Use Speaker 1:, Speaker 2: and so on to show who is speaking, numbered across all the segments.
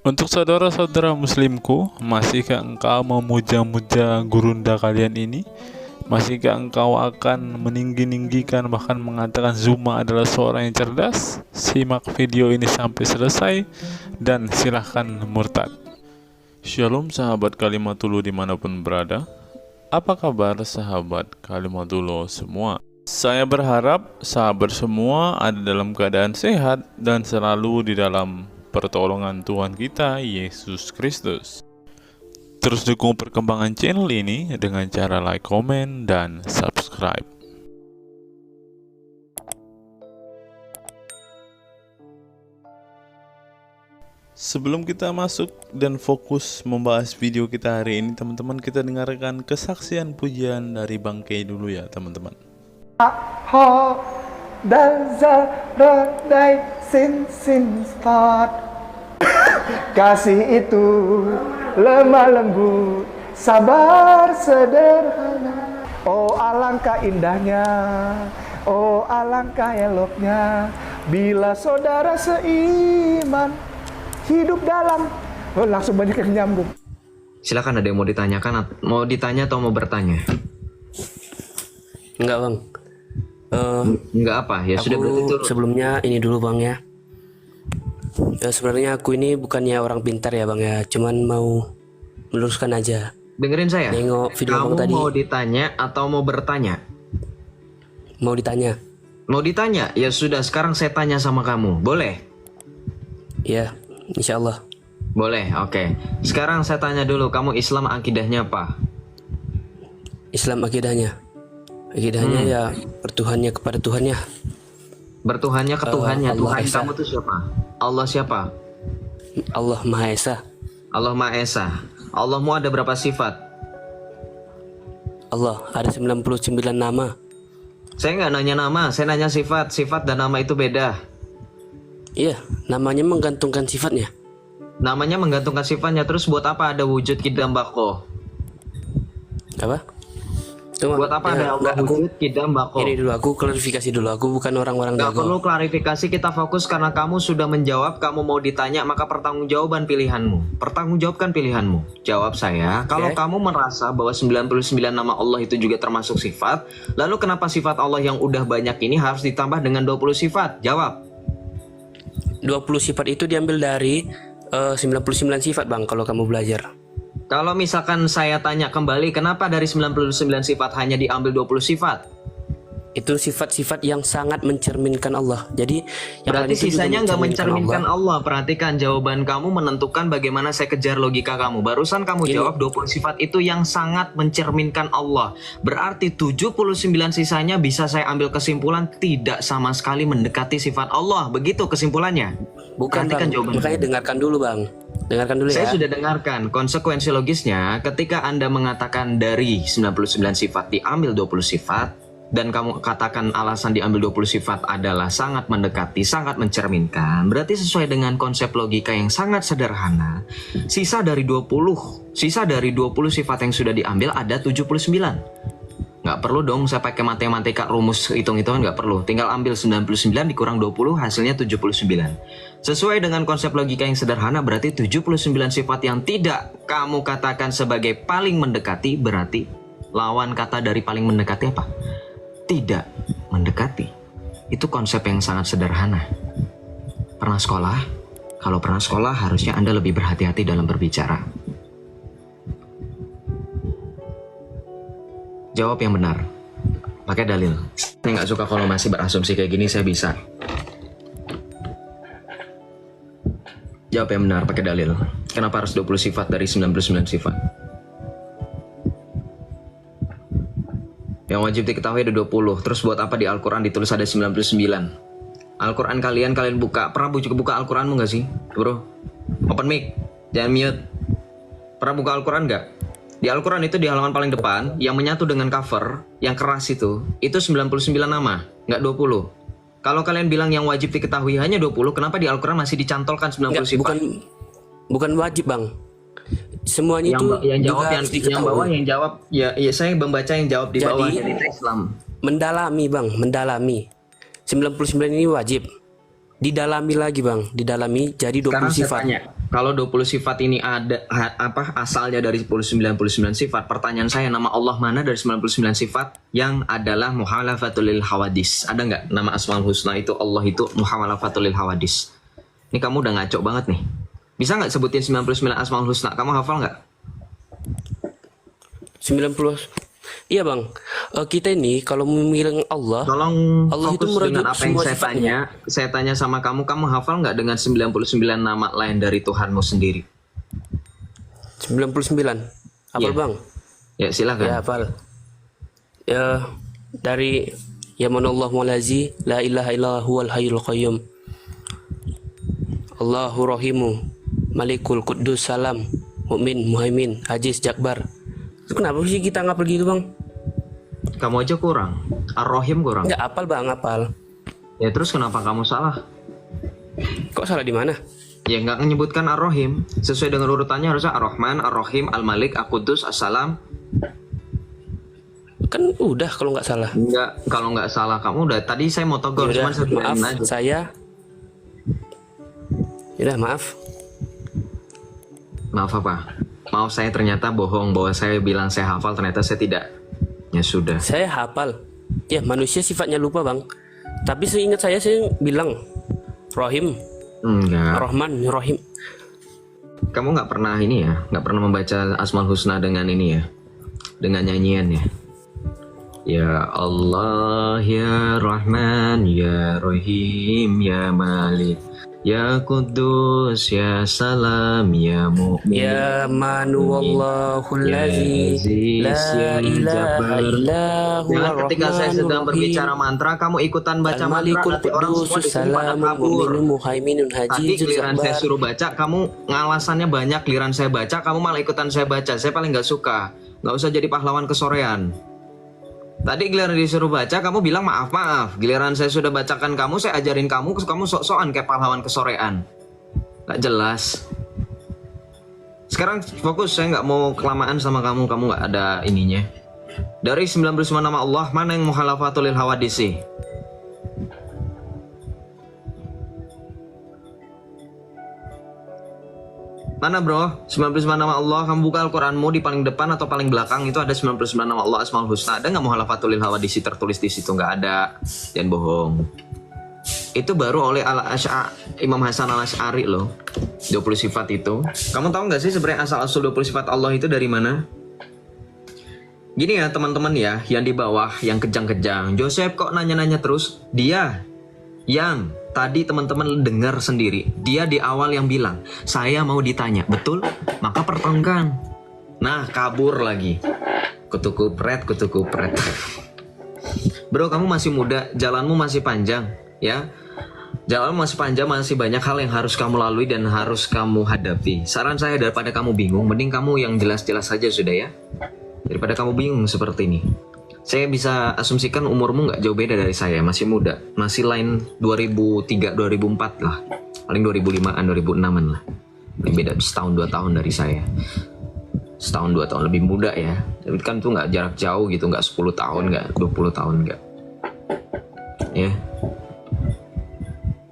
Speaker 1: Untuk saudara-saudara muslimku, masihkah engkau memuja-muja gurunda kalian ini? Masihkah engkau akan meninggi-ninggikan bahkan mengatakan Zuma adalah seorang yang cerdas? Simak video ini sampai selesai dan silahkan murtad. Shalom sahabat Kalimatullah dimanapun berada. Apa kabar sahabat Kalimatullah semua? Saya berharap sahabat semua ada dalam keadaan sehat dan selalu di dalam pertolongan Tuhan kita Yesus Kristus. Terus dukung perkembangan channel ini dengan cara like, komen, dan subscribe. Sebelum kita masuk dan fokus membahas video kita hari ini, teman-teman, kita dengarkan kesaksian pujian dari Bang Kay dulu ya, teman-teman.
Speaker 2: Ho dazal rodai sin start. Kasih itu lemah lembut, sabar sederhana. Oh alangkah indahnya, oh alangkah eloknya, bila saudara seiman hidup dalam. Oh, langsung banyak yang nyambung.
Speaker 3: Silakan, ada yang mau ditanyakan, mau ditanya atau mau bertanya?
Speaker 4: Enggak bang.
Speaker 3: Enggak apa ya, sudah berarti turun.
Speaker 4: Sebelumnya ini dulu bang ya. Sebenarnya aku ini bukannya orang pintar ya bang ya, cuman mau meluruskan aja.
Speaker 3: Dengerin saya.
Speaker 4: Nengok video
Speaker 3: Kamu
Speaker 4: bang tadi.
Speaker 3: mau ditanya atau mau bertanya?
Speaker 4: Mau ditanya.
Speaker 3: Mau ditanya? Ya sudah, sekarang saya tanya sama kamu. Boleh?
Speaker 4: Ya, insya Allah.
Speaker 3: Boleh, oke. Sekarang saya tanya dulu, kamu Islam akidahnya apa?
Speaker 4: Islam akidahnya. Akidahnya ya bertuhannya kepada Tuhannya.
Speaker 3: Bertuhannya ke Tuhannya.
Speaker 4: Allah
Speaker 3: Tuhan
Speaker 4: Esa.
Speaker 3: kamu tuh siapa? Allah siapa?
Speaker 4: Allah Maha Esa.
Speaker 3: Allah Maha Esa. Allahmu ada berapa sifat?
Speaker 4: Allah ada 99 nama.
Speaker 3: Saya nggak nanya nama, saya nanya sifat. Sifat dan nama itu beda.
Speaker 4: Iya, namanya menggantungkan sifatnya.
Speaker 3: Namanya menggantungkan sifatnya. Terus buat apa ada wujud kidam bako?
Speaker 4: Apa? Tunggu,
Speaker 3: Buat apa ada Allah wujud kidam bako?
Speaker 4: Ini dulu, aku klarifikasi dulu. Aku bukan orang-orang
Speaker 3: Gak
Speaker 4: jago.
Speaker 3: perlu klarifikasi, kita fokus karena kamu sudah menjawab. Kamu mau ditanya, maka pertanggungjawaban pilihanmu. Pertanggungjawabkan pilihanmu. Jawab saya, kalau kamu merasa bahwa 99 nama Allah itu juga termasuk sifat, lalu kenapa sifat Allah yang udah banyak ini harus ditambah dengan 20 sifat? Jawab.
Speaker 4: 20 sifat itu diambil dari 99 sifat bang, kalau kamu belajar.
Speaker 3: Kalau misalkan saya tanya kembali, kenapa dari 99 sifat hanya diambil 20 sifat?
Speaker 4: Itu sifat-sifat yang sangat mencerminkan Allah. Jadi yang
Speaker 3: Berarti
Speaker 4: lain itu juga
Speaker 3: sisanya nggak mencerminkan
Speaker 4: Allah.
Speaker 3: Allah. Perhatikan jawaban kamu menentukan bagaimana saya kejar logika kamu. Barusan kamu jawab 20 sifat itu yang sangat mencerminkan Allah. Berarti 79 sisanya bisa saya ambil kesimpulan tidak sama sekali mendekati sifat Allah. Begitu kesimpulannya.
Speaker 4: Bukan
Speaker 3: Perhatikan
Speaker 4: bang,
Speaker 3: jawaban
Speaker 4: makanya
Speaker 3: kamu.
Speaker 4: dengarkan dulu bang. Dengarkan dulu
Speaker 3: Saya
Speaker 4: ya.
Speaker 3: sudah dengarkan konsekuensi logisnya ketika Anda mengatakan dari 99 sifat diambil 20 sifat. Dan kamu katakan alasan diambil 20 sifat adalah sangat mendekati, sangat mencerminkan. Berarti sesuai dengan konsep logika yang sangat sederhana. Sisa dari 20 sifat yang sudah diambil ada 79. Nggak perlu dong saya pakai matematika rumus hitung-hitungan, nggak perlu. Tinggal ambil 99 dikurang 20 hasilnya 79. Sesuai dengan konsep logika yang sederhana, berarti 79 sifat yang tidak kamu katakan sebagai paling mendekati, berarti lawan kata dari paling mendekati apa? Tidak mendekati. Itu konsep yang sangat sederhana. Pernah sekolah? Kalau pernah sekolah harusnya Anda lebih berhati-hati dalam berbicara. Jawab yang benar. Pakai dalil. Saya nggak suka kalau masih berasumsi kayak gini, saya bisa. Jawab yang benar, pakai dalil. Kenapa harus 20 sifat dari 99 sifat? Yang wajib diketahui ada 20. Terus buat apa di Al-Quran ditulis ada 99? Al-Quran kalian buka. Pernah buka Al-Quranmu gak sih, bro? Open mic. Jangan mute. Pernah buka Al-Quran gak? Di Al-Quran itu di halaman paling depan, yang menyatu dengan cover, yang keras itu 99 nama, nggak 20. Kalau kalian bilang yang wajib diketahui hanya 20, kenapa di Al-Quran masih dicantolkan 90
Speaker 4: Enggak,
Speaker 3: sifat?
Speaker 4: bukan wajib bang. Semuanya itu
Speaker 3: yang jawab
Speaker 4: juga
Speaker 3: yang
Speaker 4: harus diketahui.
Speaker 3: bawah yang jawab ya saya membaca yang jawab di bawah
Speaker 4: Jadi,
Speaker 3: dari Islam.
Speaker 4: Mendalami bang, mendalami. 99 ini wajib. Didalami lagi bang, didalami jadi 20
Speaker 3: Sekarang saya
Speaker 4: sifat.
Speaker 3: tanya, Kalau 20 sifat ini ada asalnya dari 99 sifat, pertanyaan saya, nama Allah mana dari 99 sifat yang adalah muhalafatul lil hawadis? Ada nggak nama Asmaul Husna itu Allah itu muhalafatul lil hawadis? Ini kamu udah ngaco banget nih. Bisa nggak sebutin 99 Asmaul Husna? Kamu hafal nggak?
Speaker 4: 90. Iya bang, kita ini kalau memilih Allah,
Speaker 3: Tolong
Speaker 4: Allah itu
Speaker 3: fokus dengan
Speaker 4: merujuk
Speaker 3: apa yang
Speaker 4: semua
Speaker 3: saya
Speaker 4: sifatnya.
Speaker 3: tanya. Saya tanya sama kamu, kamu hafal nggak dengan 99 nama lain dari Tuhanmu sendiri?
Speaker 4: 99. Hafal
Speaker 3: Iya.
Speaker 4: bang?
Speaker 3: Ya silakan.
Speaker 4: Ya hafal. Ya dari ya manallahu malazi la ilaha illa huwal hayyul qayyum. Allahu rahimu malikul quddus salam mukmin muhaimin aziz jakbar. Kenapa sih kita ngapal gitu bang?
Speaker 3: Kamu aja kurang. Ar-Rahim kurang.
Speaker 4: Nggak hafal bang, hafal.
Speaker 3: Ya terus kenapa kamu salah?
Speaker 4: Kok salah di mana?
Speaker 3: Ya nggak menyebutkan Ar-Rahim. Sesuai dengan urutannya harusnya Ar-Rahman, Ar-Rahim, Al-Malik, Al-Quddus, As-Salam.
Speaker 4: Kan udah kalau nggak salah.
Speaker 3: Enggak, kalau nggak salah kamu udah. Tadi saya mau tegur,
Speaker 4: Yaudah,
Speaker 3: cuman saya
Speaker 4: maaf
Speaker 3: bilangin aja.
Speaker 4: saya. Yaudah maaf.
Speaker 3: Maaf apa? Maaf saya ternyata bohong bahwa saya bilang saya hafal, ternyata saya tidak. Ya sudah.
Speaker 4: Saya hafal. Ya manusia sifatnya lupa bang. Tapi seingat saya bilang Rahim,
Speaker 3: Enggak.
Speaker 4: Rahman, Rahim.
Speaker 3: Kamu nggak pernah ini ya? Nggak pernah membaca Asmaul Husna dengan ini ya? Dengan nyanyian ya? Ya Allah, Ya Rahman, Ya Rahim, Ya Malik, Ya Quddus, Ya Salam, Ya Mu'min,
Speaker 4: Ya manu wallahul ladzi la ilaha illa huwa
Speaker 3: ketika saya sedang
Speaker 4: rahmanur
Speaker 3: berbicara
Speaker 4: rahim.
Speaker 3: mantra, kamu ikutan baca mantra,
Speaker 4: Al-Malikul
Speaker 3: nanti orang semua
Speaker 4: Quddus
Speaker 3: di sini pada
Speaker 4: Salamun
Speaker 3: kabur.
Speaker 4: Mu'minun Muhaiminun
Speaker 3: Tadi
Speaker 4: Hajizul
Speaker 3: giliran saya
Speaker 4: Jabbar.
Speaker 3: suruh baca, kamu ngalasannya banyak. Giliran saya baca, kamu malah ikutan saya baca. Saya paling nggak suka. Nggak usah jadi pahlawan kesorean. Tadi giliran disuruh baca, kamu bilang maaf. Giliran saya sudah bacakan kamu, saya ajarin kamu sok-sokan kayak pahlawan kesorean. Nggak jelas. Sekarang fokus, saya nggak mau kelamaan sama kamu nggak ada ininya. Dari 99 nama Allah, mana yang muhalafatul lil hawadisi? Mana bro? 99 nama Allah, kamu buka Al-Quranmu di paling depan atau paling belakang itu ada 99 nama Allah Asmaul Husna. Ada nggak muhalafatul lil hawadisi tertulis di situ? Nggak ada. Jangan bohong. Itu baru oleh Imam Hasan al-Asy'ari loh. 20 sifat itu. Kamu tahu nggak sih sebenarnya asal-usul 20 sifat Allah itu dari mana? Gini ya teman-teman ya, yang di bawah, yang kejang-kejang. Joseph kok nanya-nanya terus? Dia yang tadi teman-teman dengar sendiri, dia di awal yang bilang, saya mau ditanya, betul? Maka pertengkar. Nah, kabur lagi. Kutu-kupret. Bro, kamu masih muda, jalanmu masih panjang, ya. Jalanmu masih panjang, masih banyak hal yang harus kamu lalui dan harus kamu hadapi. Saran saya, daripada kamu bingung, mending kamu yang jelas-jelas saja sudah ya. Daripada kamu bingung seperti ini. Saya bisa asumsikan umurmu nggak jauh beda dari saya, masih muda, masih lain 2003, 2004 lah, paling 2005an, 2006an lah, paling beda setahun 2 tahun dari saya, setahun 2 tahun lebih muda ya, tapi kan tuh nggak jarak jauh gitu, nggak 10 tahun, nggak 20 tahun, nggak, ya.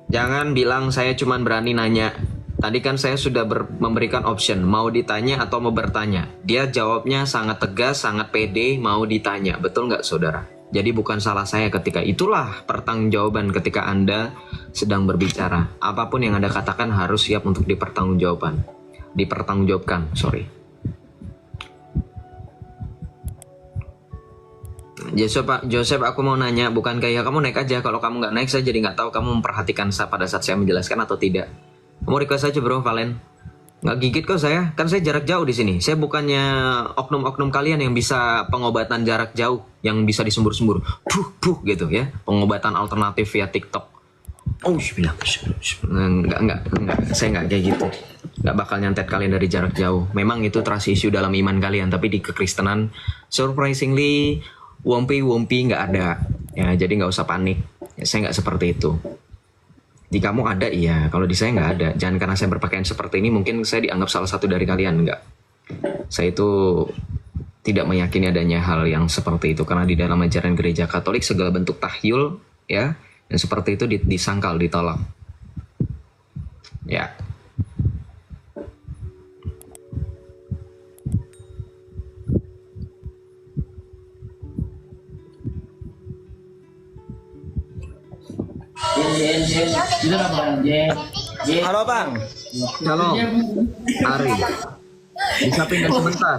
Speaker 3: Jangan bilang saya cuman berani nanya. Tadi kan saya sudah memberikan option, mau ditanya atau mau bertanya. Dia jawabnya sangat tegas, sangat pede, mau ditanya. Betul nggak saudara? Jadi bukan salah saya ketika itulah pertanggungjawaban ketika Anda sedang berbicara. Apapun yang Anda katakan harus siap untuk dipertanggungjawabkan. Sorry. Joseph, aku mau nanya, bukan kayak kamu naik aja. Kalau kamu nggak naik, saya jadi nggak tahu kamu memperhatikan pada saat saya menjelaskan atau tidak. Kamu request aja bro, Valen. Nggak gigit kok saya, kan saya jarak jauh di sini. Saya bukannya oknum-oknum kalian yang bisa pengobatan jarak jauh, yang bisa disembur-sembur, puh gitu ya, pengobatan alternatif via TikTok. Oh, bilang enggak, saya nggak kayak gitu. Nggak bakal nyantet kalian dari jarak jauh. Memang itu trust issue dalam iman kalian, tapi di kekristenan, surprisingly, wompi nggak ada. Ya, jadi nggak usah panik. Ya, saya nggak seperti itu. Di kamu ada, iya. Kalau di saya nggak ada. Jangan karena saya berpakaian seperti ini, mungkin saya dianggap salah satu dari kalian. Nggak. Saya itu tidak meyakini adanya hal yang seperti itu. Karena di dalam ajaran gereja Katolik, segala bentuk tahyul, ya, yang seperti itu disangkal, ditolak. Ya.
Speaker 5: Halo bang.
Speaker 3: Halo, Ari. Bisa pindah sebentar?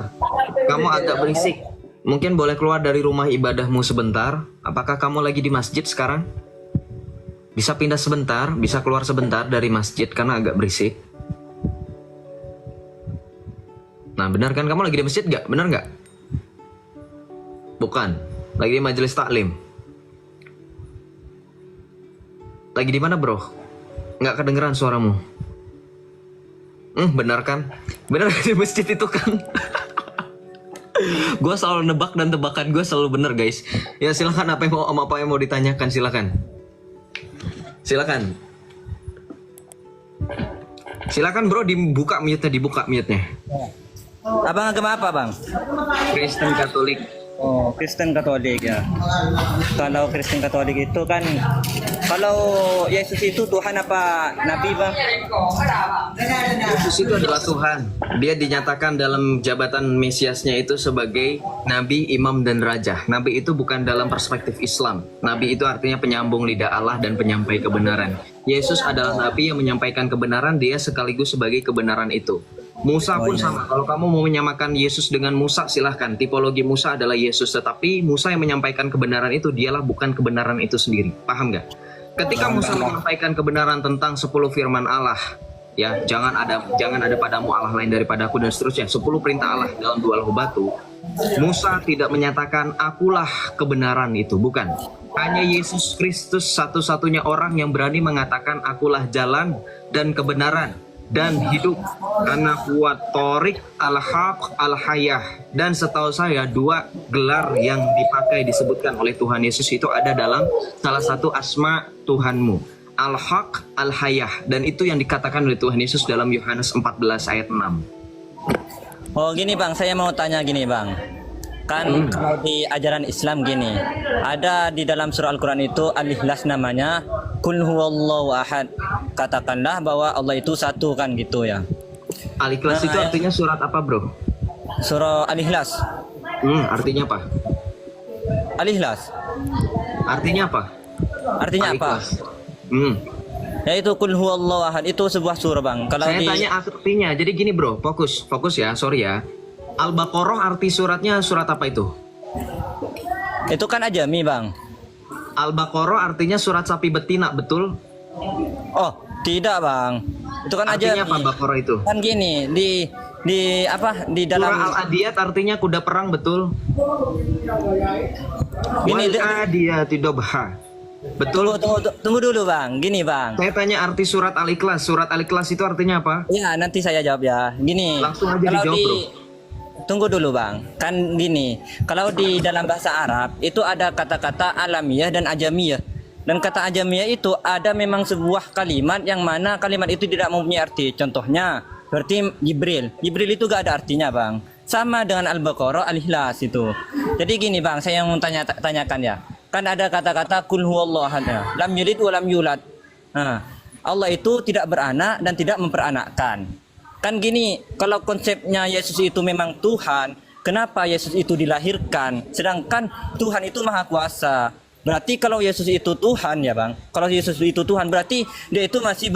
Speaker 3: Kamu agak berisik. Mungkin boleh keluar dari rumah ibadahmu sebentar. Apakah kamu lagi di masjid sekarang? Bisa pindah sebentar, bisa keluar sebentar dari masjid karena agak berisik. Nah, benar kan kamu lagi di masjid nggak? Benar nggak? Bukan, lagi di majelis taklim. Lagi di mana bro? Nggak kedengeran suaramu. Benar kan? Benar di masjid itu kan? Gue selalu nebak dan tebakan gue selalu bener guys. Ya silakan apa yang mau ditanyakan silakan. Silakan bro, dibuka mute-nya.
Speaker 5: Abang agama apa bang?
Speaker 3: Kristen Katolik.
Speaker 5: Oh, Kristen Katolik ya. Kalau Kristen Katolik itu kan, kalau Yesus itu Tuhan apa Nabi bang?
Speaker 3: Yesus itu adalah Tuhan. Dia dinyatakan dalam jabatan Mesiasnya itu sebagai Nabi, Imam, dan Raja. Nabi itu bukan dalam perspektif Islam. Nabi itu artinya penyambung lidah Allah dan penyampai kebenaran. Yesus adalah Nabi yang menyampaikan kebenaran, dia sekaligus sebagai kebenaran itu. Musa pun sama. Kalau kamu mau menyamakan Yesus dengan Musa, silahkan. Tipologi Musa adalah Yesus, tetapi Musa yang menyampaikan kebenaran itu, dialah bukan kebenaran itu sendiri. Paham nggak? Ketika Musa menyampaikan kebenaran tentang 10 firman Allah, ya, jangan ada padamu Allah lain daripada aku dan seterusnya, 10 perintah Allah dalam 2 lembu batu. Musa tidak menyatakan akulah kebenaran itu, bukan. Hanya Yesus Kristus satu-satunya orang yang berani mengatakan akulah jalan dan kebenaran dan hidup, karena kuat torik al-haq al-hayah. Dan setahu saya 2 gelar yang dipakai disebutkan oleh Tuhan Yesus itu ada dalam salah satu asma Tuhanmu, al-haq al-hayah, dan itu yang dikatakan oleh Tuhan Yesus dalam Yohanes 14 ayat 6.
Speaker 5: Oh gini bang, saya mau tanya gini bang. Kan kalau di ajaran Islam gini, ada di dalam surah Al-Quran itu Al-Ikhlas namanya, Qul huwallahu ahad. Katakanlah bahwa Allah itu satu kan gitu ya.
Speaker 3: Al-Ikhlas itu artinya surat apa bro?
Speaker 5: Surah Al-Ikhlas.
Speaker 3: Artinya apa?
Speaker 5: Al-Ikhlas.
Speaker 3: Artinya apa?
Speaker 5: Artinya apa? Yaitu Qul huwallahu ahad, itu sebuah surah bang. Kalau
Speaker 3: Saya tanya artinya. Jadi gini bro, fokus ya, sorry ya. Al-Baqarah arti suratnya surat apa itu?
Speaker 5: Itu kan ajami bang.
Speaker 3: Al-Baqarah artinya surat sapi betina, betul?
Speaker 5: Oh tidak bang, itu kan ajami.
Speaker 3: Artinya apa Baqarah itu?
Speaker 5: Kan gini, di apa di dalam
Speaker 3: Surah Al-Adiyat artinya kuda perang, betul?
Speaker 5: Gini,
Speaker 3: Wal-Adiyat dobha. Betul?
Speaker 5: Tunggu dulu bang, gini bang.
Speaker 3: Saya tanya arti surat Al-Ikhlas. Surat Al-Ikhlas itu artinya apa?
Speaker 5: Ya nanti saya jawab ya. Gini.
Speaker 3: Langsung aja
Speaker 5: kalau
Speaker 3: dijawab bro.
Speaker 5: Tunggu dulu bang. Kan gini. Kalau di dalam bahasa Arab itu ada kata-kata alamiah dan ajamiyah. Dan kata ajamiyah itu ada memang sebuah kalimat yang mana kalimat itu tidak mempunyai arti. Contohnya berarti Jibril. Jibril itu gak ada artinya bang. Sama dengan Al-Baqarah, Al-Ikhlas itu. Jadi gini bang, saya mau tanyakan ya. Kan ada kata-kata kul huwallahu ahad, lam yalid wa lam yulad. Nah, Allah itu tidak beranak dan tidak memperanakkan. Kan gini, kalau konsepnya Yesus itu memang Tuhan, kenapa Yesus itu dilahirkan? Sedangkan Tuhan itu maha kuasa. Berarti kalau Yesus itu Tuhan ya bang, kalau Yesus itu Tuhan berarti dia itu masih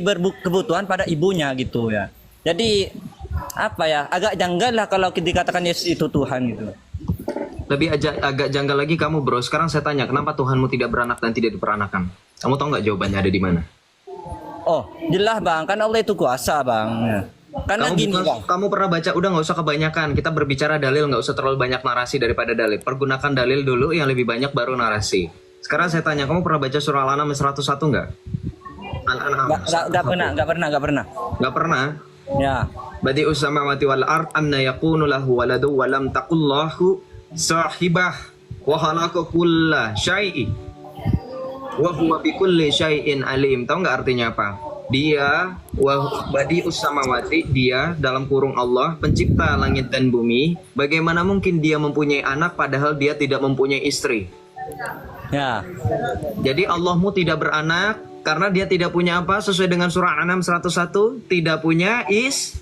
Speaker 5: berkebutuhan pada ibunya gitu ya. Jadi apa ya, agak janggal lah kalau dikatakan Yesus itu Tuhan gitu.
Speaker 3: Lebih agak janggal lagi kamu bro. Sekarang saya tanya, kenapa Tuhanmu tidak beranak dan tidak diperanakan? Kamu tahu nggak jawabannya ada di mana?
Speaker 5: Oh jelas bang, kan Allah itu kuasa bang. Karena
Speaker 3: kamu pernah baca, udah nggak usah kebanyakan. Kita berbicara dalil, nggak usah terlalu banyak narasi daripada dalil. Pergunakan dalil dulu, yang lebih banyak baru narasi. Sekarang saya tanya, kamu pernah baca surah Al-An'am 101 nggak? Al-An'am.
Speaker 5: Nggak pernah.
Speaker 3: Nggak pernah?
Speaker 5: Ya.
Speaker 3: Badi'us samawati wal ard anna yakunu lahu waladu wa lam taqul lahu sahibah wa khalaqa kulla syai'in wa huwa bikulli syai'in alim. Tahu nggak artinya apa? Dia badi'us samawati, dia dalam kurung Allah pencipta langit dan bumi. Bagaimana mungkin dia mempunyai anak padahal dia tidak mempunyai istri?
Speaker 5: Ya.
Speaker 3: Jadi Allahmu tidak beranak karena dia tidak punya apa? Sesuai dengan surah An-An'am 101, tidak punya istri.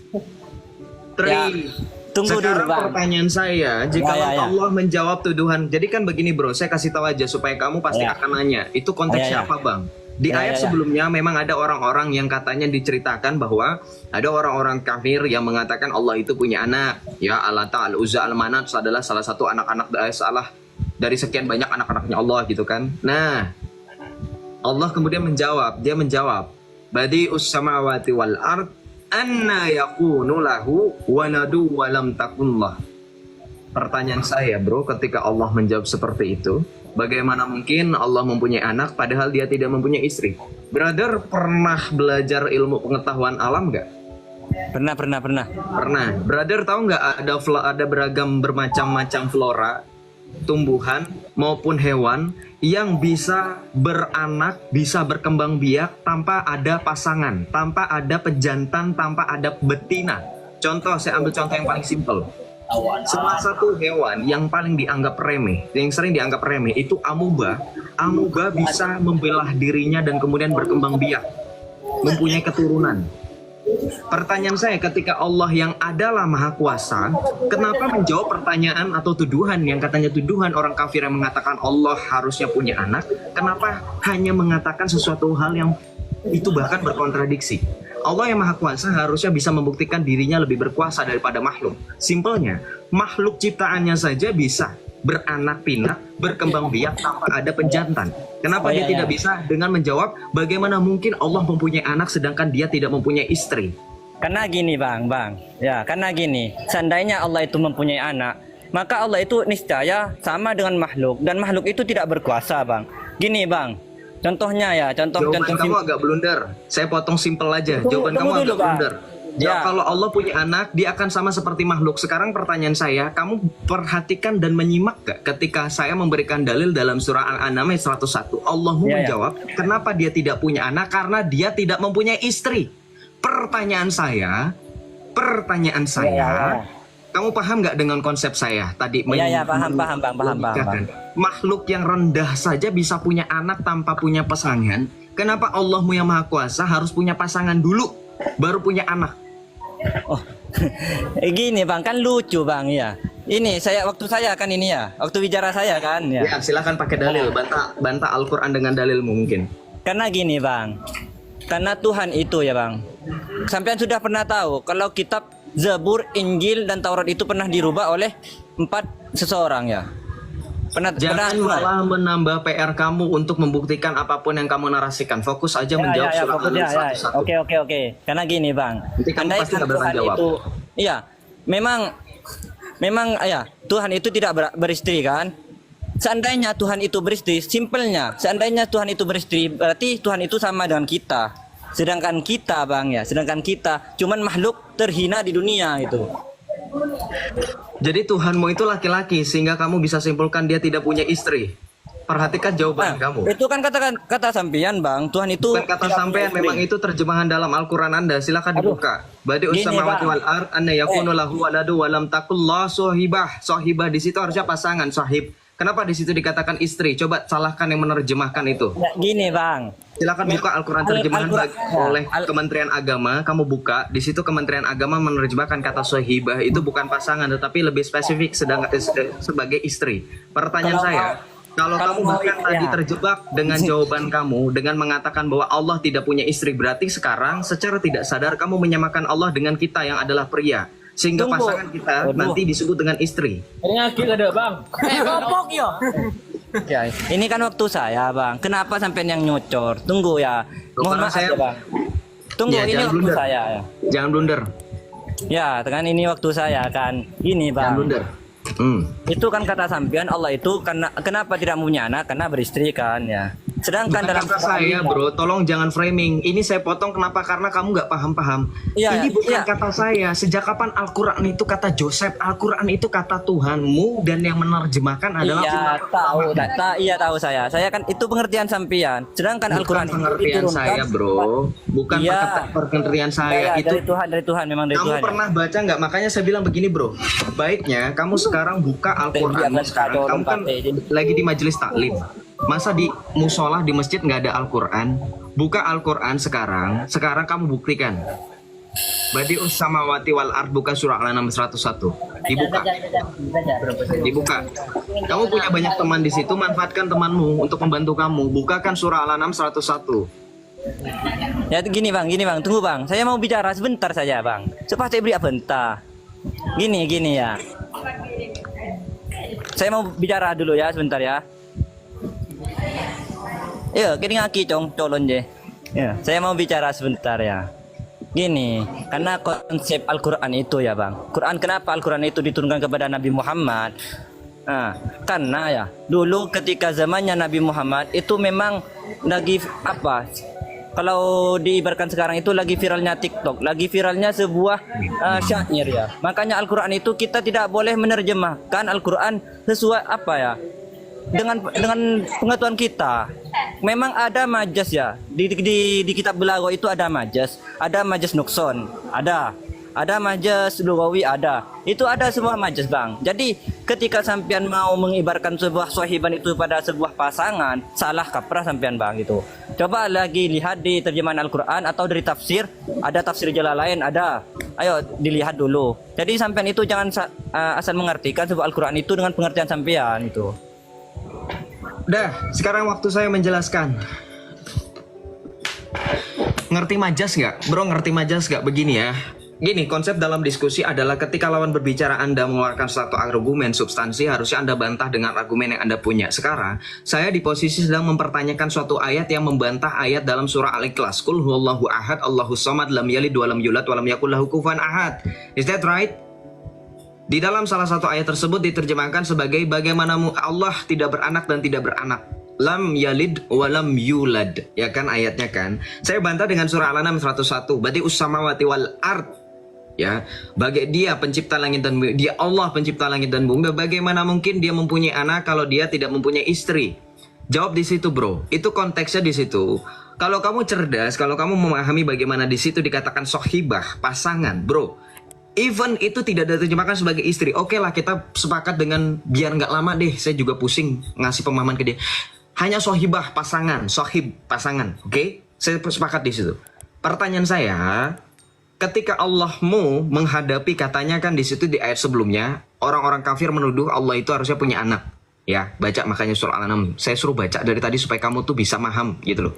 Speaker 5: Tunggu dulu,
Speaker 3: Sekarang
Speaker 5: Bang.
Speaker 3: pertanyaan saya, jika
Speaker 5: Ya.
Speaker 3: Allah menjawab tuduhan, jadi kan begini bro, saya kasih tahu aja supaya kamu pasti
Speaker 5: Ya.
Speaker 3: akan nanya, itu konteksnya
Speaker 5: Ya.
Speaker 3: apa bang? Di ayat sebelumnya memang ada orang-orang yang katanya diceritakan bahwa ada orang-orang kafir yang mengatakan Allah itu punya anak. Ya, Al-Lata, Al-Uzza, Al-Manat adalah salah satu anak-anak salah dari sekian banyak anak-anaknya Allah gitu kan. Nah, Allah kemudian menjawab, dia menjawab, Badi'us samawati wal ard anna yakunu lahu waladu wa lam takunlah. Pertanyaan saya bro, ketika Allah menjawab seperti itu, bagaimana mungkin Allah mempunyai anak padahal dia tidak mempunyai istri? Brother, pernah belajar ilmu pengetahuan alam nggak?
Speaker 5: Pernah.
Speaker 3: Pernah. Brother tahu nggak ada beragam bermacam-macam flora, tumbuhan maupun hewan yang bisa beranak, bisa berkembang biak tanpa ada pasangan, tanpa ada pejantan, tanpa ada betina. Contoh, saya ambil contoh yang paling simpel. Salah satu hewan yang paling dianggap remeh, yang sering dianggap remeh itu amuba. Amuba bisa membelah dirinya dan kemudian berkembang biak, mempunyai keturunan. Pertanyaan saya, ketika Allah yang adalah Maha Kuasa, kenapa menjawab pertanyaan atau tuduhan yang katanya tuduhan orang kafir yang mengatakan Allah harusnya punya anak, kenapa hanya mengatakan sesuatu hal yang itu bahkan berkontradiksi? Allah yang Maha Kuasa harusnya bisa membuktikan dirinya lebih berkuasa daripada makhluk. Simpelnya, makhluk ciptaannya saja bisa beranak pinak, berkembang biak tanpa ada penjantan. Kenapa dia tidak bisa dengan menjawab bagaimana mungkin Allah mempunyai anak sedangkan dia tidak mempunyai istri?
Speaker 5: Karena gini bang, ya karena gini, seandainya Allah itu mempunyai anak, maka Allah itu niscaya sama dengan makhluk, dan makhluk itu tidak berkuasa bang. Gini bang, contohnya ya,
Speaker 3: Jawaban kamu agak blunder. Saya potong simpel aja. Jawaban kamu agak blunder. Ya, kalau Allah punya anak, dia akan sama seperti makhluk. Sekarang pertanyaan saya, kamu perhatikan dan menyimak gak ketika saya memberikan dalil dalam surah Al-An'am ayat 101. Allah menjawab, kenapa dia tidak punya anak? Karena dia tidak mempunyai istri. Pertanyaan saya, kamu paham nggak dengan konsep saya tadi?
Speaker 5: Paham bang.
Speaker 3: Makhluk yang rendah saja bisa punya anak tanpa punya pasangan. Kenapa Allahmu yang Maha Kuasa harus punya pasangan dulu, baru punya anak?
Speaker 5: Oh, gini bang, kan lucu bang ya. Ini waktu saya kan ini ya, waktu bicara saya kan ya.
Speaker 3: Ya, silakan pakai dalil, bantah Al-Quran dengan dalilmu mungkin.
Speaker 5: Karena gini bang, karena Tuhan itu ya bang, sampean sudah pernah tahu kalau kitab Zabur, Injil, dan Taurat itu pernah dirubah oleh 4 seseorang ya.
Speaker 3: Jangan malah menambah PR kamu untuk membuktikan apapun yang kamu narasikan. Fokus aja menjawab surah Al-An'am 101.
Speaker 5: Oke. Karena gini bang,
Speaker 3: nanti kamu pasti nggak berani jawab.
Speaker 5: Itu, iya, memang ya Tuhan itu tidak beristri kan. Seandainya Tuhan itu beristri, simpelnya, seandainya Tuhan itu beristri, berarti Tuhan itu sama dengan kita. Sedangkan kita bang ya, cuman makhluk terhina di dunia itu.
Speaker 3: Jadi Tuhanmu itu laki-laki sehingga kamu bisa simpulkan dia tidak punya istri. Perhatikan jawaban kamu.
Speaker 5: Itu kan kata sampean bang, Tuhan itu
Speaker 3: bukan kata sampean, memang itu terjemahan dalam Al-Quran Anda. Silakan dibuka. Badi'us samawati wal ard anna yakunu lahu waladu wa lam takullah sohibah. Sohibah di situ harusnya pasangan, sohib. Kenapa di situ dikatakan istri? Coba salahkan yang menerjemahkan itu.
Speaker 5: Gini bang,
Speaker 3: silakan buka Al-Quran terjemahan oleh Kementerian Agama. Kamu buka di situ, Kementerian Agama menerjemahkan kata sohibah itu bukan pasangan tetapi lebih spesifik sebagai istri. Pertanyaan saya, kalau kamu bahkan tadi terjebak dengan jawaban kamu dengan mengatakan bahwa Allah tidak punya istri, berarti sekarang secara tidak sadar kamu menyamakan Allah dengan kita yang adalah pria. Sehingga pasangan kita nanti disebut dengan istri.
Speaker 6: Ini ada bang.
Speaker 5: Kopok yo. Ya, ini kan waktu saya bang. Kenapa sampai yang nyocor? Tunggu ya. Mohon maaf ya bang. Tunggu, ini waktu blunder. Saya ya.
Speaker 3: Jangan blunder.
Speaker 5: Ya, kan ini waktu saya kan. Ini bang.
Speaker 3: Jangan blunder.
Speaker 5: Itu kan kata sampean Allah itu kenapa tidak punya anak? Karena beristri kan ya. Sedangkan
Speaker 3: bukan
Speaker 5: dalam
Speaker 3: kata saya bro, tolong jangan framing. Ini saya potong kenapa? Karena kamu nggak paham. Ini bukan kata saya. Sejak kapan Al-Quran itu kata Joseph? Al-Quran itu kata Tuhanmu dan yang menerjemahkan adalah
Speaker 5: tahu saya. Saya kan itu pengertian sampean. Sedangkan Al-Quran itu
Speaker 3: pengertian saya bro, bukan pengertian saya. Itu
Speaker 5: dari Tuhan memang dari Tuhan.
Speaker 3: Kamu pernah baca nggak? Makanya saya bilang begini bro. Baiknya kamu sekarang buka Al-Quran sekarang. Kamu kan lagi di majelis taklim. Masa di musola di masjid nggak ada Al-Quran? Buka Al-Quran sekarang kamu buktikan. Badi'us samawati wal ard, buka surah Al-An'am 101. Dibuka. Dibuka. Kamu punya banyak teman di situ, manfaatkan temanmu untuk membantu kamu. Bukakan surah Al-An'am 101.
Speaker 5: Ya gini bang, tunggu bang. Saya mau bicara sebentar saja bang. Cepat saya beri bentar. Gini ya. Saya mau bicara dulu ya sebentar ya. Ya, kini ngaki colon je. Ya, saya mau bicara sebentar ya. Gini, karena konsep Al-Quran itu ya bang. Kenapa Al-Quran itu diturunkan kepada Nabi Muhammad? Nah, karena ya dulu ketika zamannya Nabi Muhammad itu memang lagi apa? Kalau diibaratkan sekarang itu lagi viralnya TikTok, lagi viralnya sebuah syair ya. Makanya Al-Quran itu kita tidak boleh menerjemahkan Al-Quran sesuai apa ya? Dengan pengetahuan kita. Memang ada majas ya. Di kitab belago itu ada majas nukson, ada majas lugawi, ada. Itu ada semua majas, Bang. Jadi ketika sampean mau mengibarkan sebuah sahiban itu pada sebuah pasangan, salah kaprah sampean, Bang, gitu. Coba lagi lihat di terjemahan Al-Qur'an atau dari tafsir, ada tafsir Jalalain, ada. Ayo dilihat dulu. Jadi sampean itu jangan asal mengartikan sebuah Al-Qur'an itu dengan pengertian sampean itu.
Speaker 3: Dah, sekarang waktu saya menjelaskan. Ngerti majas nggak? Bro, ngerti majas nggak? Begini ya. Gini, konsep dalam diskusi adalah ketika lawan berbicara Anda mengeluarkan suatu argumen substansi, harusnya Anda bantah dengan argumen yang Anda punya. Sekarang, saya di posisi sedang mempertanyakan suatu ayat yang membantah ayat dalam surah Al-Ikhlas. Qul huwallahu ahad, Allahus samad, lam yalid wa lam yulad wa lam yakul lahu kufuwan ahad. Is that right? Di dalam salah satu ayat tersebut diterjemahkan sebagai bagaimana Allah tidak beranak dan tidak beranak. Lam yalid wa lam yulad. Ya kan ayatnya kan. Saya bantah dengan surah Al-An'am 101. Badi'us samawati wal ard. Ya, bagi dia pencipta langit dan bumi. Dia Allah pencipta langit dan bumi. Bagaimana mungkin dia mempunyai anak kalau dia tidak mempunyai istri? Jawab di situ, bro. Itu konteksnya di situ. Kalau kamu cerdas, kalau kamu memahami bagaimana di situ dikatakan sohibah, pasangan, bro. Even itu tidak diterjemahkan sebagai istri. Oke lah, kita sepakat dengan biar nggak lama deh. Saya juga pusing ngasih pemahaman ke dia. Hanya sohibah, pasangan, sohib, pasangan. Oke, saya sepakat di situ. Pertanyaan saya, ketika Allahmu menghadapi katanya kan di situ di ayat sebelumnya, orang-orang kafir menuduh Allah itu harusnya punya anak. Ya, baca makanya surah Al-An'am. Saya suruh baca dari tadi supaya kamu tuh bisa paham gitu loh.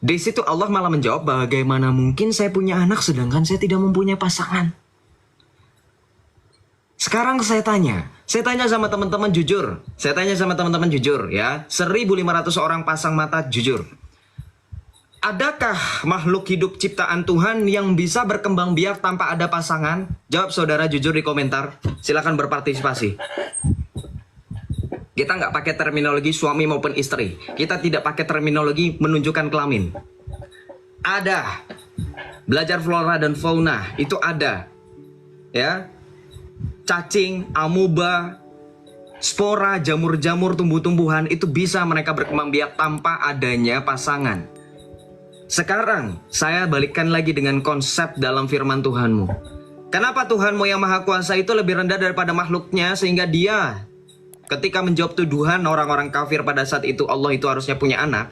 Speaker 3: Di situ Allah malah menjawab, bagaimana mungkin saya punya anak sedangkan saya tidak mempunyai pasangan. Sekarang saya tanya sama teman-teman jujur. Saya tanya sama teman-teman jujur ya. 1.500 orang pasang mata jujur. Adakah makhluk hidup ciptaan Tuhan yang bisa berkembang biak tanpa ada pasangan? Jawab saudara jujur di komentar. Silakan berpartisipasi. Kita nggak pakai terminologi suami maupun istri. Kita tidak pakai terminologi menunjukkan kelamin. Ada. Belajar flora dan fauna itu ada. Ya. Cacing, amuba, spora, jamur-jamur, tumbuh-tumbuhan itu bisa mereka berkembang biak tanpa adanya pasangan. Sekarang saya balikkan lagi dengan konsep dalam firman Tuhanmu. Kenapa Tuhanmu yang Maha Kuasa itu lebih rendah daripada makhluknya sehingga dia ketika menjawab tuduhan orang-orang kafir pada saat itu Allah itu harusnya punya anak,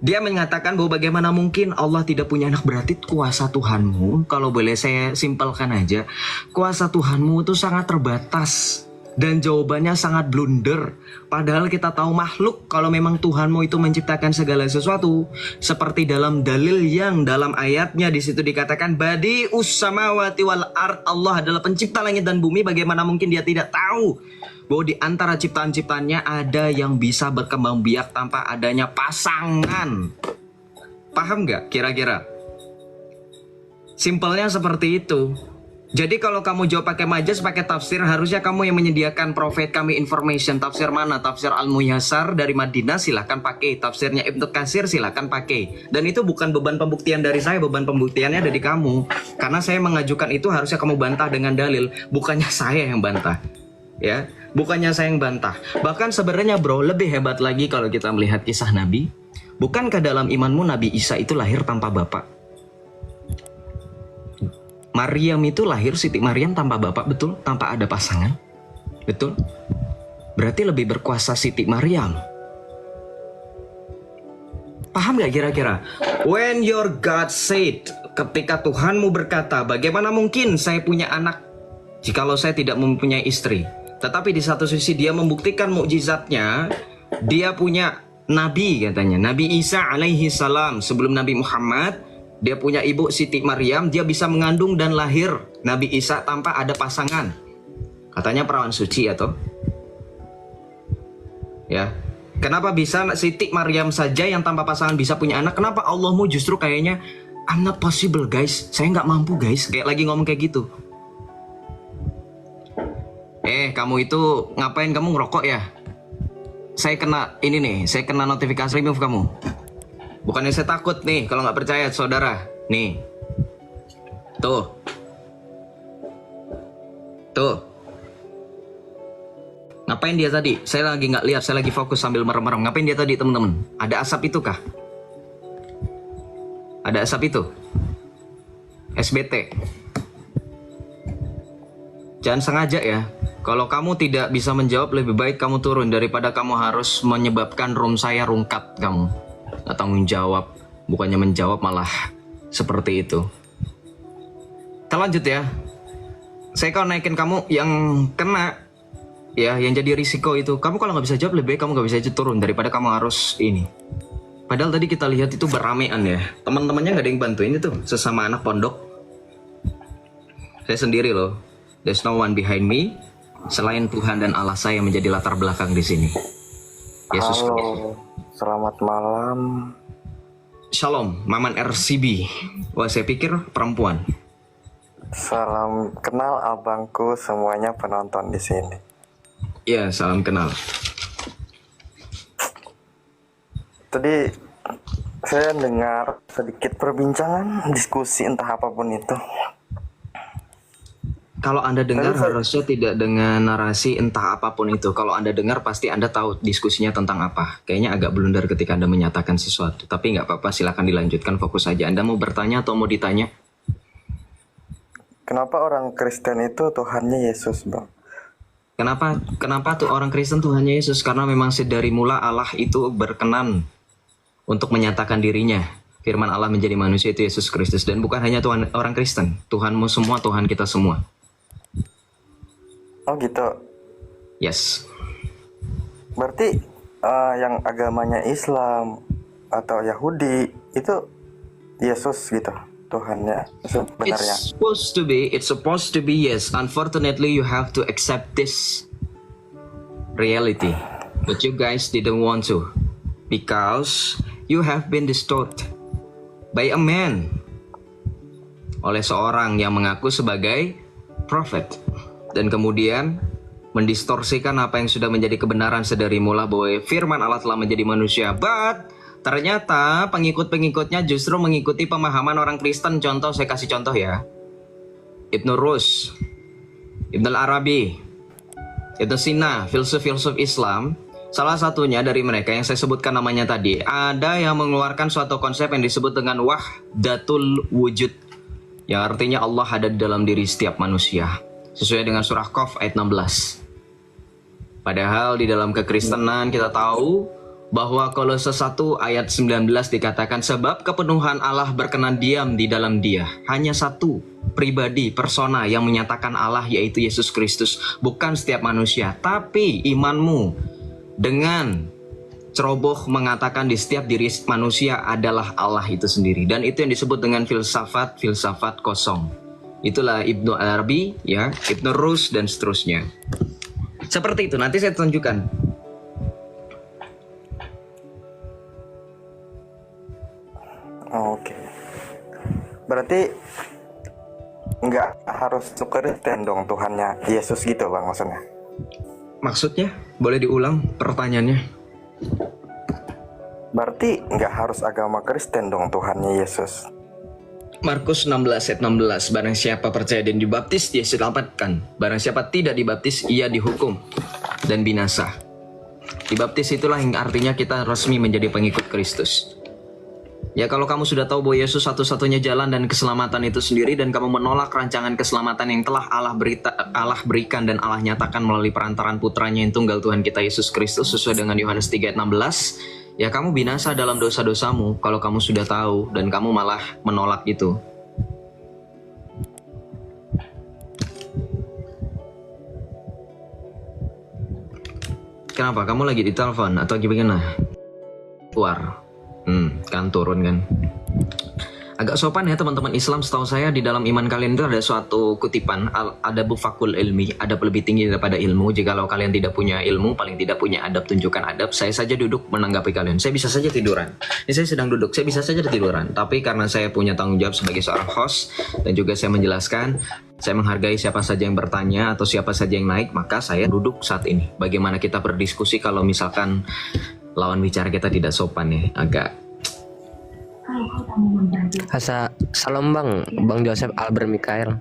Speaker 3: dia mengatakan bahwa bagaimana mungkin Allah tidak punya anak. Berarti kuasa Tuhanmu, kalau boleh saya simpelkan aja, kuasa Tuhanmu itu sangat terbatas. Dan jawabannya sangat blunder. Padahal kita tahu makhluk, kalau memang Tuhanmu itu menciptakan segala sesuatu. Seperti dalam dalil yang dalam ayatnya di situ dikatakan, Badi'us samawati wal ard, Allah adalah pencipta langit dan bumi. Bagaimana mungkin dia tidak tahu bahwa di antara ciptaan-ciptaannya ada yang bisa berkembang biak tanpa adanya pasangan. Paham nggak kira-kira? Simpelnya seperti itu. Jadi kalau kamu jawab pakai majas, pakai tafsir, harusnya kamu yang menyediakan provide kami information. Tafsir mana? Tafsir Al-Muyassar dari Madinah, silahkan pakai. Tafsirnya Ibnu Katsir, silahkan pakai. Dan itu bukan beban pembuktian dari saya, beban pembuktiannya dari kamu. Karena saya mengajukan itu harusnya kamu bantah dengan dalil, bukannya saya yang bantah. Ya, bukannya saya yang bantah. Bahkan sebenarnya bro, lebih hebat lagi kalau kita melihat kisah Nabi. Bukankah dalam imanmu Nabi Isa itu lahir tanpa bapak? Maryam itu lahir, Siti Maryam tanpa bapak, betul? Tanpa ada pasangan, betul? Berarti lebih berkuasa Siti Maryam. Paham gak kira-kira? When your God said, ketika Tuhanmu berkata, bagaimana mungkin saya punya anak jikalau saya tidak mempunyai istri? Tetapi di satu sisi dia membuktikan mukjizatnya, dia punya nabi katanya, Nabi Isa alaihi salam sebelum Nabi Muhammad. Dia punya ibu Siti Maryam, dia bisa mengandung dan lahir Nabi Isa tanpa ada pasangan. Katanya perawan suci atau ya. Kenapa bisa Siti Maryam saja yang tanpa pasangan bisa punya anak? Kenapa Allahmu justru kayaknya I'm not possible guys, saya nggak mampu guys, kayak lagi ngomong kayak gitu. Kamu itu ngapain, kamu ngerokok ya? Saya kena ini nih, saya kena notifikasi remove kamu. Bukannya saya takut nih, kalau nggak percaya saudara, nih, tuh, ngapain dia tadi? Saya lagi nggak lihat, saya lagi fokus sambil merem-merem. Ngapain dia tadi teman-teman? Ada asap itu kah? Ada asap itu? SBT. Jangan sengaja ya. Kalau kamu tidak bisa menjawab, lebih baik kamu turun daripada kamu harus menyebabkan room saya rungkat kamu. Nggak tanggung jawab, bukannya menjawab malah seperti itu. Kita lanjut ya. Saya kalau naikin kamu yang kena, ya yang jadi risiko itu. Kamu kalau nggak bisa jawab, lebih baik kamu nggak bisa turun daripada kamu harus ini. Padahal tadi kita lihat itu beramean ya. Teman-temannya nggak ada yang bantuin itu, sesama anak pondok. Saya sendiri loh. There's no one behind me. Selain Tuhan dan Allah saya menjadi latar belakang di sini. Yesus.
Speaker 6: Halo, selamat malam.
Speaker 3: Shalom, Maman RCB. Wah, saya pikir perempuan.
Speaker 6: Salam kenal abangku, semuanya penonton di sini.
Speaker 3: Iya, salam kenal.
Speaker 6: Tadi saya dengar sedikit perbincangan, diskusi entah apapun itu.
Speaker 3: Kalau Anda dengar
Speaker 6: Lalu,
Speaker 3: harusnya tidak dengan narasi entah apapun itu. Kalau Anda dengar pasti Anda tahu diskusinya tentang apa. Kayaknya agak blunder ketika Anda menyatakan sesuatu. Tapi nggak apa-apa, silakan dilanjutkan, fokus saja. Anda mau bertanya atau mau ditanya?
Speaker 6: Kenapa orang Kristen itu Tuhannya Yesus, Bang?
Speaker 3: Kenapa tuh orang Kristen Tuhannya Yesus? Karena memang sedari mula Allah itu berkenan untuk menyatakan dirinya. Firman Allah menjadi manusia itu Yesus Kristus. Dan bukan hanya Tuhan orang Kristen. Tuhanmu semua, Tuhan kita semua.
Speaker 6: Oh gitu.
Speaker 3: Yes.
Speaker 6: Berarti yang agamanya Islam atau Yahudi itu Yesus gitu, Tuhannya sebenarnya.
Speaker 3: It's supposed to be yes. Unfortunately, you have to accept this reality. But you guys didn't want to. Because you have been distorted by a man. Oleh seorang yang mengaku sebagai prophet. Dan kemudian mendistorsikan apa yang sudah menjadi kebenaran sedari mula bahwa firman Allah telah menjadi manusia. But ternyata pengikut-pengikutnya justru mengikuti pemahaman orang Kristen. Contoh, saya kasih contoh ya. Ibnu Rus, Ibnu Arabi, Ibnu Sina, filsuf-filsuf Islam. Salah satunya dari mereka yang saya sebutkan namanya tadi, ada yang mengeluarkan suatu konsep yang disebut dengan wahdatul wujud, yang artinya Allah ada di dalam diri setiap manusia, sesuai dengan surah Qaf ayat 16. Padahal di dalam kekristenan kita tahu bahwa Kolose 1 ayat 19 dikatakan sebab kepenuhan Allah berkenan diam di dalam dia. Hanya satu pribadi, persona yang menyatakan Allah, yaitu Yesus Kristus. Bukan setiap manusia, tapi imanmu dengan ceroboh mengatakan di setiap diri manusia adalah Allah itu sendiri. Dan itu yang disebut dengan filsafat kosong. Itulah Ibnu Arabi, ya, Ibnu Rus dan seterusnya. Seperti itu, nanti saya tunjukkan.
Speaker 6: Oke. Berarti nggak harus Kristen dong Tuhannya Yesus gitu, Bang, maksudnya?
Speaker 3: Maksudnya? Boleh diulang pertanyaannya?
Speaker 6: Berarti nggak harus agama Kristen dong Tuhannya Yesus?
Speaker 3: Markus 16 ayat 16, barang siapa percaya dan dibaptis, dia diselamatkan. Barang siapa tidak dibaptis, ia dihukum dan binasa. Dibaptis itulah yang artinya kita resmi menjadi pengikut Kristus. Ya, kalau kamu sudah tahu bahwa Yesus satu-satunya jalan dan keselamatan itu sendiri, dan kamu menolak rancangan keselamatan yang telah Allah berikan dan Allah nyatakan melalui perantaran putranya yang tunggal Tuhan kita Yesus Kristus sesuai dengan Yohanes 3 ayat 16, ya kamu binasa dalam dosa-dosamu kalau kamu sudah tahu dan kamu malah menolak itu. kenapa? Kamu lagi di telepon atau gimana? Keluar. Kan turun kan. Agak sopan ya teman-teman Islam, setahu saya di dalam iman kalian itu ada suatu kutipan, ada bufakul ilmi, adab lebih tinggi daripada ilmu. Jikalau kalian tidak punya ilmu, paling tidak punya adab, tunjukkan adab. Saya saja duduk menanggapi kalian, saya bisa saja tiduran. Ini saya sedang duduk, saya bisa saja tiduran. Tapi karena saya punya tanggung jawab sebagai seorang host, dan juga saya menjelaskan, saya menghargai siapa saja yang bertanya atau siapa saja yang naik, maka saya duduk saat ini. Bagaimana kita berdiskusi kalau misalkan lawan bicara kita tidak sopan ya, agak.
Speaker 4: Salam bang, Bang Joseph Albert Mikael.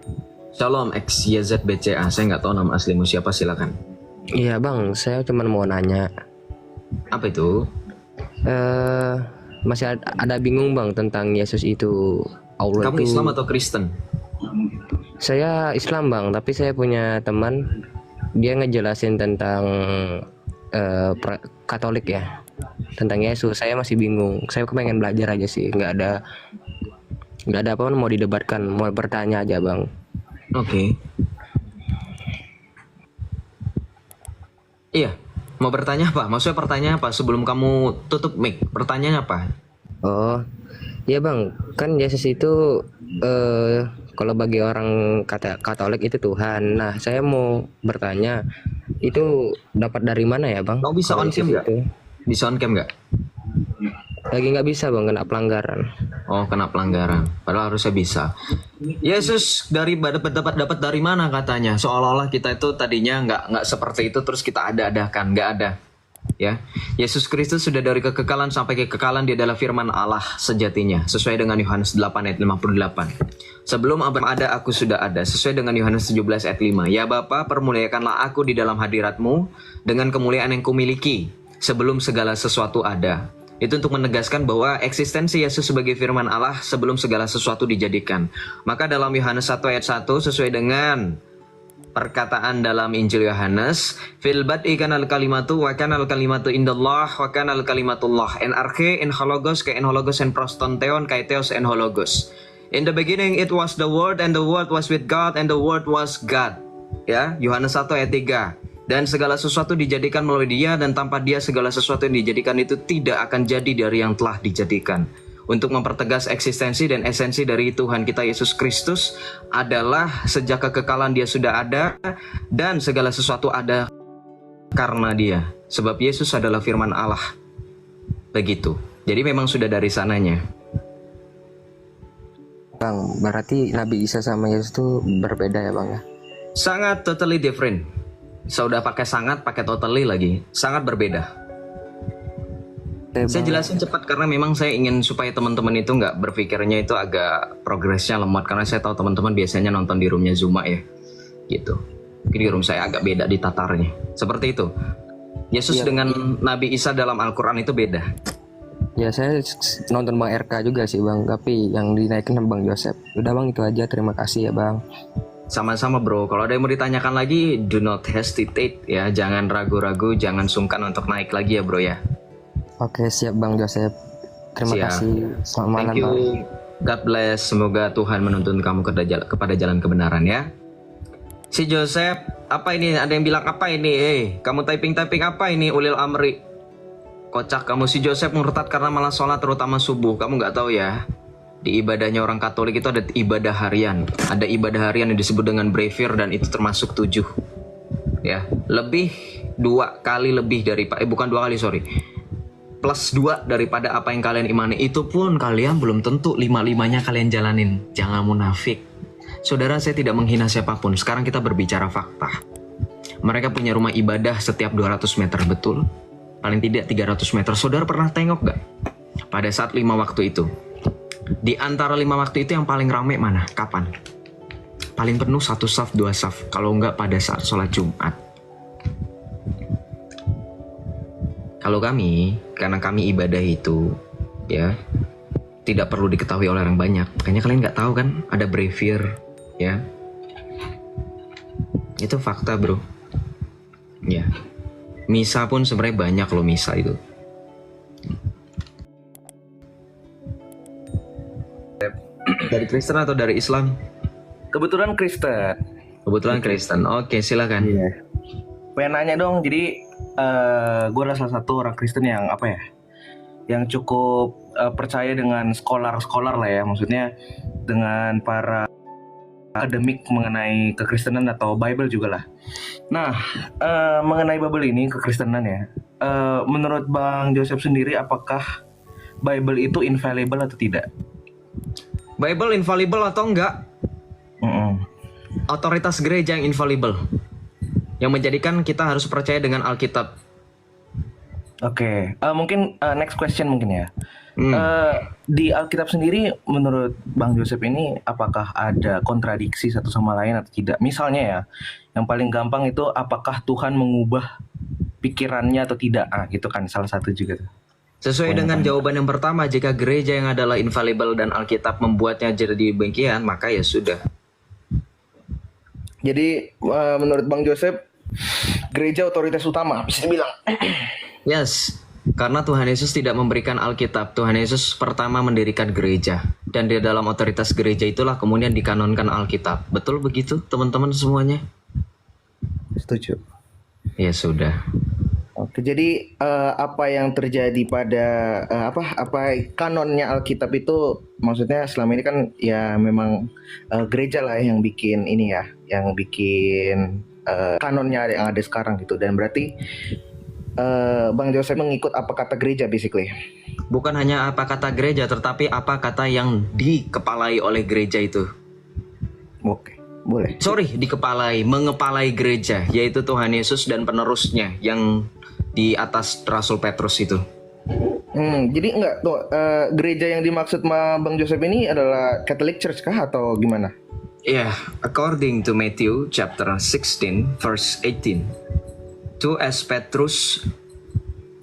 Speaker 3: Shalom XYZBCA, saya nggak tahu nama aslimu siapa, silakan.
Speaker 4: Iya bang, saya cuma mau nanya.
Speaker 3: Apa itu?
Speaker 4: Masih ada bingung bang tentang Yesus itu Allah.
Speaker 3: Kamu
Speaker 4: itu.
Speaker 3: Islam atau Kristen?
Speaker 4: Saya Islam bang, tapi saya punya teman, dia ngejelasin tentang Katolik ya, tentang Yesus. Saya masih bingung, saya kepengen belajar aja sih, nggak ada apa mau didebatkan, mau bertanya aja bang.
Speaker 3: Oke. Iya, mau bertanya apa? Maksudnya pertanyaan apa? Sebelum kamu tutup mic, pertanyaannya apa?
Speaker 4: Oh iya bang, kan Yesus itu kalau bagi orang Katolik itu Tuhan. Nah saya mau bertanya, itu dapat dari mana ya bang?
Speaker 3: Kamu bisa
Speaker 4: Kalau
Speaker 3: on cam
Speaker 4: Yesus
Speaker 3: nggak?
Speaker 4: itu?
Speaker 3: Bisa on cam nggak?
Speaker 4: Lagi nggak bisa bang, kena pelanggaran.
Speaker 3: Oh, kena pelanggaran. Padahal harusnya bisa. Yesus dapat dari mana katanya? Seolah-olah kita itu tadinya nggak seperti itu, terus kita ada-adakan, nggak ada. Ya, Yesus Kristus sudah dari kekekalan sampai kekekalan, dia adalah firman Allah sejatinya, sesuai dengan Yohanes 8 ayat 58. Sebelum Abraham ada, aku sudah ada, sesuai dengan Yohanes 17 ayat 5. Ya Bapa, permuliakanlah aku di dalam hadirat-Mu dengan kemuliaan yang kumiliki sebelum segala sesuatu ada. Itu untuk menegaskan bahwa eksistensi Yesus sebagai firman Allah sebelum segala sesuatu dijadikan. Maka dalam Yohanes 1 ayat 1, sesuai dengan perkataan dalam Injil Yohanes, fil bad'i kanal kalimatu wa kanal kalimatu indallah wa kanal kalimatullah en arche en hologos ke en hologos en prostonteon kai theos en hologos. In the beginning it was the word and the word was with God and the word was God. Ya, Yohanes 1 ayat 3. Dan segala sesuatu dijadikan melalui dia, dan tanpa dia segala sesuatu yang dijadikan itu tidak akan jadi dari yang telah dijadikan. Untuk mempertegas eksistensi dan esensi dari Tuhan kita Yesus Kristus adalah sejak kekekalan dia sudah ada, dan segala sesuatu ada karena dia. Sebab Yesus adalah firman Allah. Begitu. Jadi memang sudah dari sananya.
Speaker 4: Bang, berarti Nabi Isa sama Yesus itu berbeda ya bang ya?
Speaker 3: Sangat totally different. Sudah pakai sangat, pakai totally lagi. Sangat berbeda. Saya jelasin cepat karena memang saya ingin supaya teman-teman itu nggak berpikirnya itu agak progresnya lemot. Karena saya tahu teman-teman biasanya nonton di roomnya Zuma ya. Gitu. Mungkin di room saya agak beda di tatarnya. Seperti itu. Yesus dengan Nabi Isa dalam Al-Quran itu beda.
Speaker 4: Ya saya nonton Bang RK juga sih bang, tapi yang dinaikin sama Bang Joseph. Udah bang, itu aja, terima kasih ya bang.
Speaker 3: Sama-sama bro, kalau ada yang mau ditanyakan lagi, do not hesitate ya, jangan ragu-ragu, jangan sungkan untuk naik lagi ya bro ya.
Speaker 4: Oke siap Bang Joseph, terima kasih, selamat malam.
Speaker 3: Thank you, God bless, semoga Tuhan menuntun kamu kepada jalan kebenaran ya. Si Joseph, apa ini? Ada yang bilang apa ini? Kamu typing apa ini? Ulil Amri. Kocak kamu. Si Joseph murtad karena malah sholat terutama subuh, kamu nggak tahu ya? Di ibadahnya orang Katolik itu ada ibadah harian. Ada ibadah harian yang disebut dengan brevier, dan itu termasuk 7. Ya, lebih 2 kali lebih daripada bukan 2 kali, sorry. Plus 2 daripada apa yang kalian imani. Itu pun kalian belum tentu 5-5-nya kalian jalanin. Jangan munafik. Saudara, saya tidak menghina siapapun. Sekarang kita berbicara fakta. Mereka punya rumah ibadah setiap 200 meter, betul? Paling tidak 300 meter. Saudara pernah tengok gak? Pada saat 5 waktu itu, di antara 5 waktu itu yang paling ramai mana? Kapan? Paling penuh 1 saf, 2 saf. Kalau enggak pada saat sholat Jumat. Kalau kami, karena kami ibadah itu, ya, tidak perlu diketahui oleh orang banyak. Makanya kalian nggak tahu kan, ada brevier, ya. Itu fakta bro. Ya. Misa pun sebenarnya banyak loh misa itu. Dari Kristen atau dari Islam?
Speaker 7: Kebetulan Kristen.
Speaker 3: Kebetulan Kristen. Oke, silakan.
Speaker 7: Iya. Pengen nanya dong, jadi gue adalah salah satu orang Kristen yang apa ya, yang cukup percaya dengan scholar lah ya, maksudnya dengan para akademik mengenai kekristenan atau Bible juga lah. Nah, mengenai Bible ini, kekristenan ya, menurut Bang Joseph sendiri, apakah Bible itu infallible atau tidak?
Speaker 3: Bible infallible atau enggak? Otoritas gereja yang infallible, yang menjadikan kita harus percaya dengan Alkitab.
Speaker 7: Oke, mungkin next question mungkin ya. Di Alkitab sendiri, menurut Bang Joseph ini, apakah ada kontradiksi satu sama lain atau tidak? Misalnya ya, yang paling gampang itu apakah Tuhan mengubah pikirannya atau tidak? Gitu kan, salah satu juga.
Speaker 3: Sesuai dengan jawaban yang pertama, jika gereja yang adalah infallible dan Alkitab membuatnya jadi demikian, maka ya sudah.
Speaker 7: Jadi menurut Bang Joseph, gereja otoritas utama, bisa dibilang.
Speaker 3: Yes, karena Tuhan Yesus tidak memberikan Alkitab. Tuhan Yesus pertama mendirikan gereja, dan di dalam otoritas gereja itulah kemudian dikanonkan Alkitab. Betul begitu teman-teman semuanya?
Speaker 7: Setuju.
Speaker 3: Ya sudah.
Speaker 7: Oke, jadi apa yang terjadi pada apa kanonnya Alkitab itu, maksudnya selama ini kan ya memang gereja lah yang bikin ini ya, yang bikin kanonnya yang ada sekarang gitu, dan berarti Bang Joseph mengikut apa kata gereja basically.
Speaker 3: Bukan hanya apa kata gereja, tetapi apa kata yang dikepalai oleh gereja itu.
Speaker 7: Oke, boleh.
Speaker 3: Mengepalai gereja, yaitu Tuhan Yesus dan penerusnya yang di atas Rasul Petrus itu.
Speaker 7: Jadi enggak tuh, gereja yang dimaksud sama Bang Joseph ini adalah Catholic Church kah atau gimana?
Speaker 3: Yeah, according to Matthew chapter 16 verse 18. Tu es Petrus,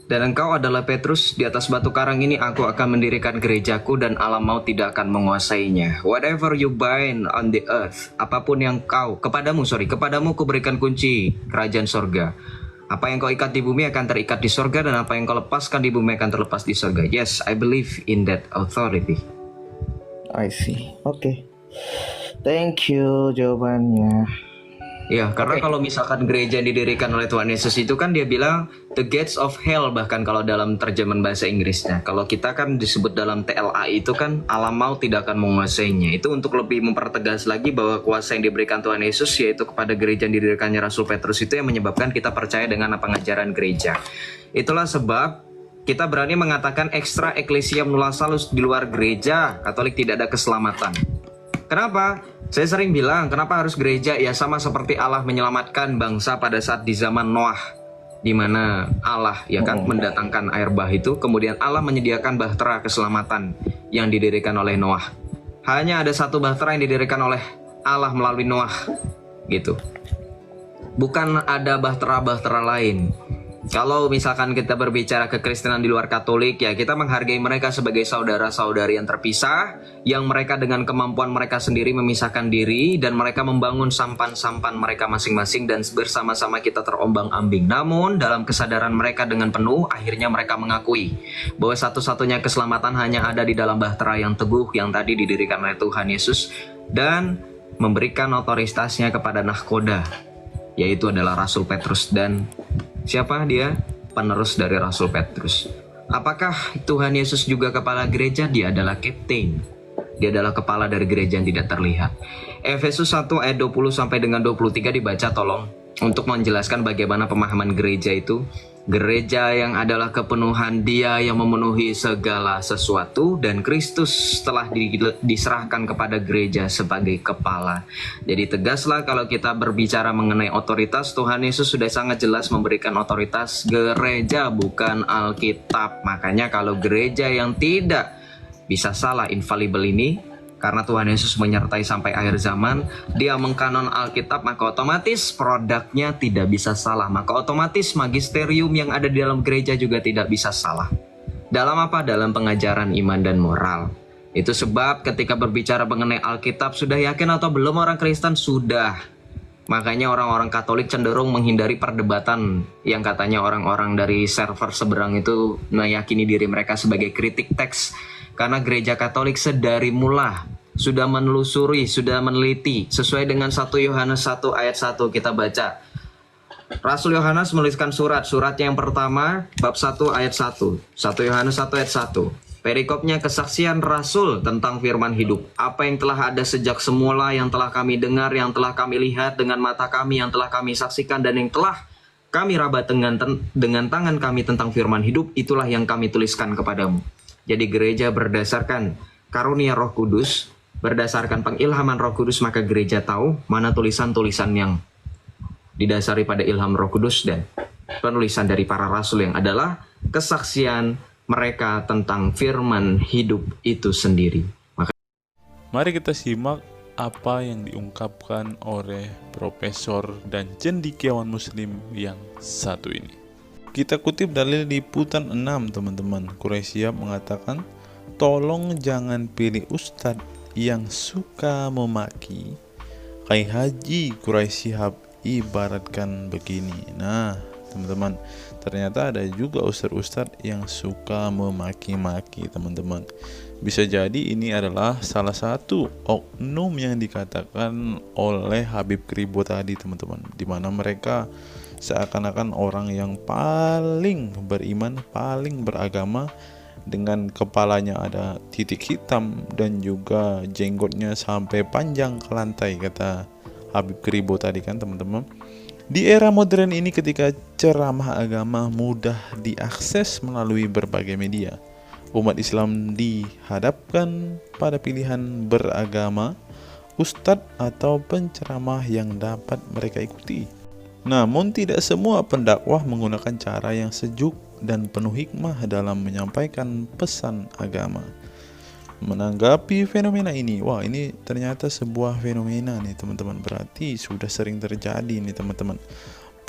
Speaker 3: dan engkau adalah Petrus, di atas batu karang ini aku akan mendirikan gerejaku dan alam maut tidak akan menguasainya. Whatever you bind on the earth, apapun yang kepadamu kuberikan kunci kerajaan sorga. Apa yang kau ikat di bumi akan terikat di sorga, dan apa yang kau lepaskan di bumi akan terlepas di sorga. Yes, I believe in that authority.
Speaker 7: I see. Oke. Thank you jawabannya.
Speaker 3: Ya, karena kalau misalkan gereja yang didirikan oleh Tuhan Yesus itu kan dia bilang the gates of hell, bahkan kalau dalam terjemahan bahasa Inggrisnya. Kalau kita kan disebut dalam TLA itu kan alam maut tidak akan menguasainya. Itu untuk lebih mempertegas lagi bahwa kuasa yang diberikan Tuhan Yesus, yaitu kepada gereja yang didirikannya Rasul Petrus, itu yang menyebabkan kita percaya dengan pengajaran gereja. Itulah sebab kita berani mengatakan extra ecclesia nulla salus, di luar gereja Katolik tidak ada keselamatan. Kenapa? Saya sering bilang, kenapa harus gereja? Ya sama seperti Allah menyelamatkan bangsa pada saat di zaman Noah, di mana Allah ya kan mendatangkan air bah itu, kemudian Allah menyediakan bahtera keselamatan yang didirikan oleh Noah. Hanya ada satu bahtera yang didirikan oleh Allah melalui Noah, gitu. Bukan ada bahtera-bahtera lain. Kalau misalkan kita berbicara kekristenan di luar Katolik, ya kita menghargai mereka sebagai saudara-saudari yang terpisah, yang mereka dengan kemampuan mereka sendiri memisahkan diri, dan mereka membangun sampan-sampan mereka masing-masing, dan bersama-sama kita terombang-ambing. Namun dalam kesadaran mereka dengan penuh, akhirnya mereka mengakui bahwa satu-satunya keselamatan hanya ada di dalam bahtera yang teguh yang tadi didirikan oleh Tuhan Yesus, dan memberikan otoritasnya kepada nahkoda, yaitu adalah Rasul Petrus. Dan siapa dia? Penerus dari Rasul Petrus. Apakah Tuhan Yesus juga kepala gereja? Dia adalah kapten. Dia adalah kepala dari gereja yang tidak terlihat. Efesus 1 ayat 20 sampai dengan 23 dibaca tolong, untuk menjelaskan bagaimana pemahaman gereja itu. Gereja yang adalah kepenuhan Dia yang memenuhi segala sesuatu, dan Kristus telah diserahkan kepada gereja sebagai kepala. Jadi tegaslah kalau kita berbicara mengenai otoritas, Tuhan Yesus sudah sangat jelas memberikan otoritas gereja, bukan Alkitab. Makanya kalau gereja yang tidak bisa salah infallible ini, karena Tuhan Yesus menyertai sampai akhir zaman, Dia mengkanon Alkitab, maka otomatis produknya tidak bisa salah. Maka otomatis magisterium yang ada di dalam gereja juga tidak bisa salah. Dalam apa? Dalam pengajaran iman dan moral. Itu sebab ketika berbicara mengenai Alkitab, sudah yakin atau belum orang Kristen? Sudah. Makanya orang-orang Katolik cenderung menghindari perdebatan yang katanya orang-orang dari server seberang itu meyakini diri mereka sebagai kritik teks. Karena gereja Katolik sedari mula sudah menelusuri, sudah meneliti, sesuai dengan 1 Yohanes 1 ayat 1 kita baca. Rasul Yohanes menuliskan surat yang pertama bab 1 ayat 1. 1 Yohanes 1 ayat 1. Perikopnya kesaksian Rasul tentang firman hidup. Apa yang telah ada sejak semula, yang telah kami dengar, yang telah kami lihat dengan mata kami, yang telah kami saksikan, dan yang telah kami raba dengan tangan kami tentang firman hidup, itulah yang kami tuliskan kepadamu. Jadi gereja berdasarkan karunia Roh Kudus, berdasarkan pengilhaman Roh Kudus, maka gereja tahu mana tulisan-tulisan yang didasari pada ilham Roh Kudus dan penulisan dari para rasul yang adalah kesaksian mereka tentang firman hidup itu sendiri.
Speaker 1: Mari kita simak apa yang diungkapkan oleh profesor dan cendekiawan muslim yang satu ini. Kita kutip dalil liputan 6, teman-teman. Quraisy Shihab mengatakan, tolong jangan pilih ustadz yang suka memaki. Kiai Haji Quraisy Shihab ibaratkan begini. Nah, teman-teman, ternyata ada juga ustadz-ustadz yang suka memaki-maki, teman-teman. Bisa jadi ini adalah salah satu oknum yang dikatakan oleh Habib Kribo tadi, teman-teman, di mana mereka seakan-akan orang yang paling beriman, paling beragama, dengan kepalanya ada titik hitam dan juga jenggotnya sampai panjang ke lantai, kata Habib Kribo tadi kan, teman-teman. Di era modern ini, ketika ceramah agama mudah diakses melalui berbagai media, umat Islam dihadapkan pada pilihan beragama, ustadz atau penceramah yang dapat mereka ikuti. Namun tidak semua pendakwah menggunakan cara yang sejuk dan penuh hikmah dalam menyampaikan pesan agama. Menanggapi fenomena ini, wah ini ternyata sebuah fenomena nih, teman-teman, berarti sudah sering terjadi nih, teman-teman.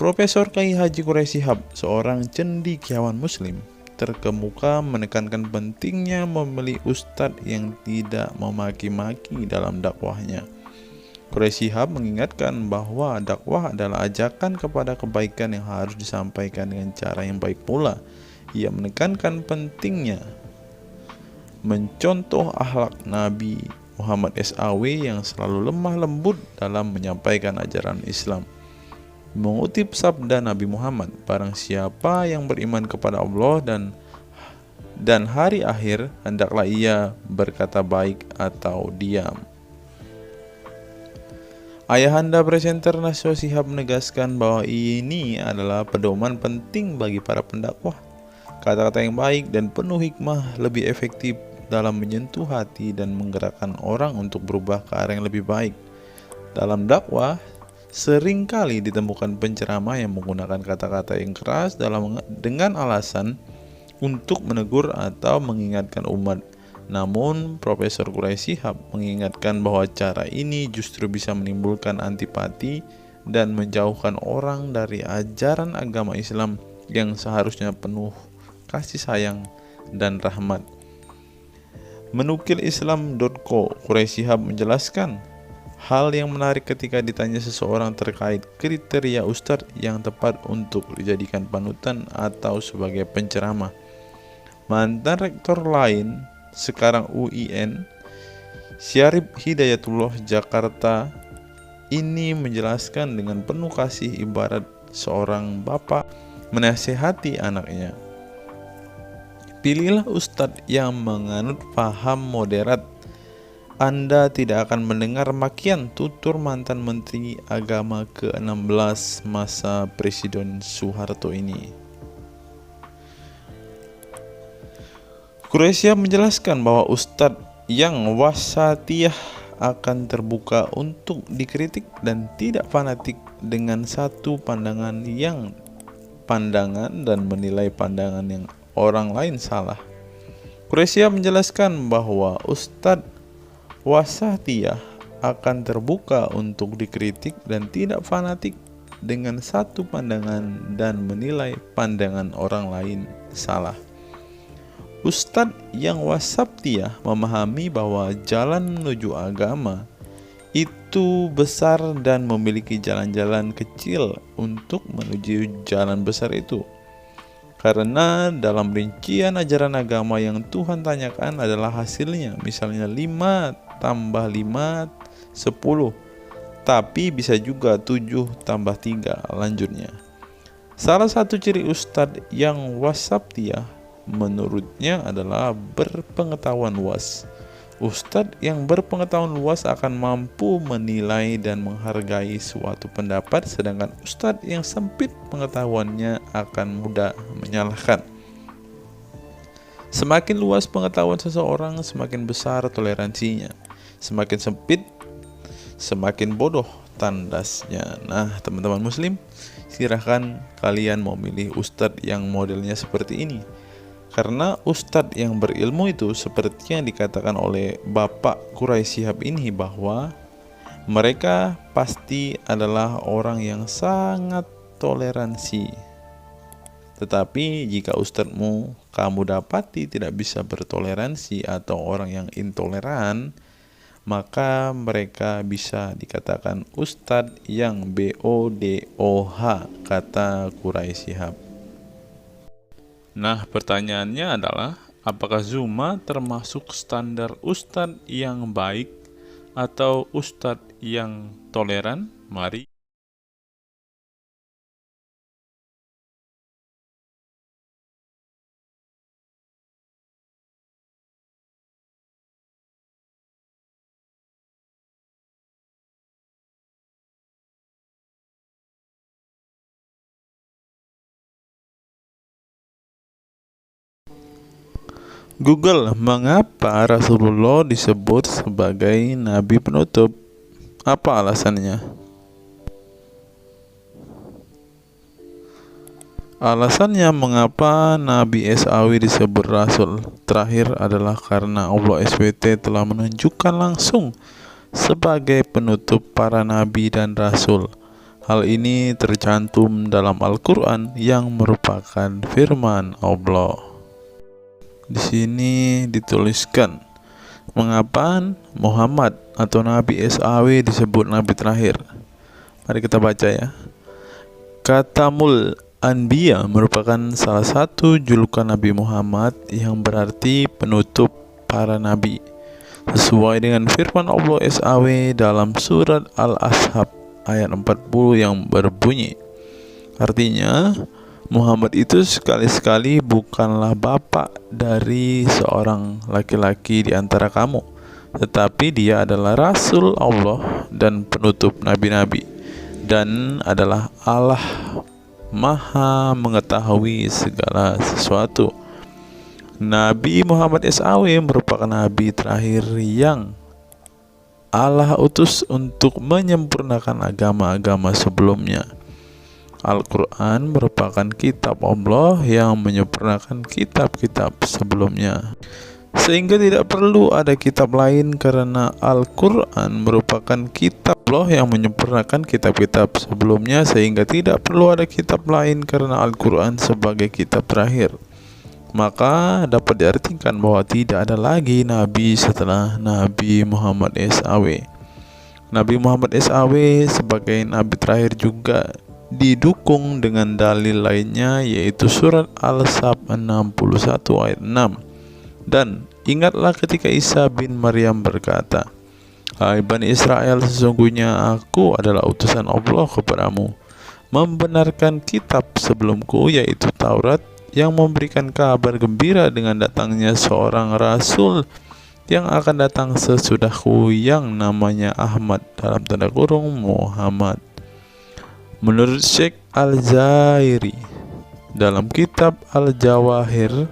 Speaker 1: Profesor Kiai Haji Quraisy Shihab, seorang cendekiawan muslim, terkemuka menekankan pentingnya memilih ustadz yang tidak memaki-maki dalam dakwahnya. Quraisy Shihab mengingatkan bahwa dakwah adalah ajakan kepada kebaikan yang harus disampaikan dengan cara yang baik pula. Ia menekankan pentingnya mencontoh akhlak Nabi Muhammad SAW yang selalu lemah lembut dalam menyampaikan ajaran Islam. Mengutip sabda Nabi Muhammad, barang siapa yang beriman kepada Allah dan hari akhir, hendaklah ia berkata baik atau diam. Ayahanda presenter Naswa Shihab menegaskan bahwa ini adalah pedoman penting bagi para pendakwah. Kata-kata yang baik dan penuh hikmah lebih efektif dalam menyentuh hati dan menggerakkan orang untuk berubah ke arah yang lebih baik. Dalam dakwah, seringkali ditemukan penceramah yang menggunakan kata-kata yang keras dengan alasan untuk menegur atau mengingatkan umat. Namun, Profesor Quraisy Shihab mengingatkan bahwa cara ini justru bisa menimbulkan antipati dan menjauhkan orang dari ajaran agama Islam yang seharusnya penuh kasih sayang dan rahmat. Menukil Islam.co, Quraisy Shihab menjelaskan hal yang menarik ketika ditanya seseorang terkait kriteria ustadz yang tepat untuk dijadikan panutan atau sebagai penceramah. Mantan rektor lain, sekarang UIN, Syarif Hidayatullah Jakarta, ini menjelaskan dengan penuh kasih ibarat seorang bapak menasihati anaknya. Pilihlah ustadz yang menganut paham moderat. Anda tidak akan mendengar makian, tutur mantan Menteri Agama ke-16 masa Presiden Soeharto ini. Quraisy Shihab menjelaskan bahwa ustadz yang wasatiyah akan terbuka untuk dikritik dan tidak fanatik dengan satu pandangan dan menilai pandangan yang orang lain salah. Quraisy Shihab menjelaskan bahwa ustadz wasatiyah akan terbuka untuk dikritik dan tidak fanatik dengan satu pandangan dan menilai pandangan orang lain salah. Ustadz yang wasatiyah memahami bahwa jalan menuju agama itu besar dan memiliki jalan-jalan kecil untuk menuju jalan besar itu. Karena dalam rincian ajaran agama yang Tuhan tanyakan adalah hasilnya, misalnya 5 tambah 5, 10. Tapi bisa juga 7 tambah 3, lanjutnya. Salah satu ciri ustadz yang wasatiyah menurutnya adalah berpengetahuan luas. Ustadz yang berpengetahuan luas akan mampu menilai dan menghargai suatu pendapat, sedangkan ustadz yang sempit pengetahuannya akan mudah menyalahkan. Semakin luas pengetahuan seseorang, semakin besar toleransinya. Semakin sempit, semakin bodoh tandasnya. Nah, teman-teman muslim, silahkan kalian mau milih ustadz yang modelnya seperti ini. Karena ustadz yang berilmu itu seperti yang dikatakan oleh Bapak Quraisy Shihab ini, bahwa mereka pasti adalah orang yang sangat toleransi. Tetapi jika ustadzmu kamu dapati tidak bisa bertoleransi atau orang yang intoleran, maka mereka bisa dikatakan ustadz yang BODOH, kata Quraisy Shihab. Nah, pertanyaannya adalah, apakah Zuma termasuk standar ustadz yang baik atau ustadz yang toleran? Mari Google, mengapa Rasulullah disebut sebagai nabi penutup? Apa alasannya? Alasannya mengapa Nabi SAW disebut Rasul terakhir adalah karena Allah SWT telah menunjukkan langsung sebagai penutup para nabi dan rasul. Hal ini tercantum dalam Al-Quran yang merupakan firman Allah. Di sini dituliskan, mengapa Muhammad atau Nabi SAW disebut Nabi terakhir? Mari kita baca ya. Katamul Anbiya merupakan salah satu julukan Nabi Muhammad yang berarti penutup para nabi, sesuai dengan firman Allah SAW dalam surat Al-Ashab ayat 40 yang berbunyi, artinya Muhammad itu sekali-sekali bukanlah bapak dari seorang laki-laki di antara kamu, tetapi dia adalah Rasul Allah dan penutup nabi-nabi, dan adalah Allah Maha mengetahui segala sesuatu. Nabi Muhammad SAW merupakan nabi terakhir yang Allah utus untuk menyempurnakan agama-agama sebelumnya. Al-Quran merupakan kitab Allah yang menyempurnakan kitab-kitab sebelumnya, sehingga tidak perlu ada kitab lain karena Al-Quran merupakan kitab Allah yang menyempurnakan kitab-kitab sebelumnya, sehingga tidak perlu ada kitab lain karena Al-Quran sebagai kitab terakhir. Maka dapat diartikan bahwa tidak ada lagi nabi setelah Nabi Muhammad SAW. Nabi Muhammad SAW sebagai nabi terakhir juga didukung dengan dalil lainnya, yaitu surat Al-Sab 61 ayat 6. Dan ingatlah ketika Isa bin Maryam berkata, "Hai Bani Israel, sesungguhnya aku adalah utusan Allah kepadamu, membenarkan kitab sebelumku, yaitu Taurat, yang memberikan kabar gembira dengan datangnya seorang Rasul yang akan datang sesudahku, yang namanya Ahmad dalam tanda kurung Muhammad." Menurut Syekh Al-Zairi dalam kitab Al-Jawahir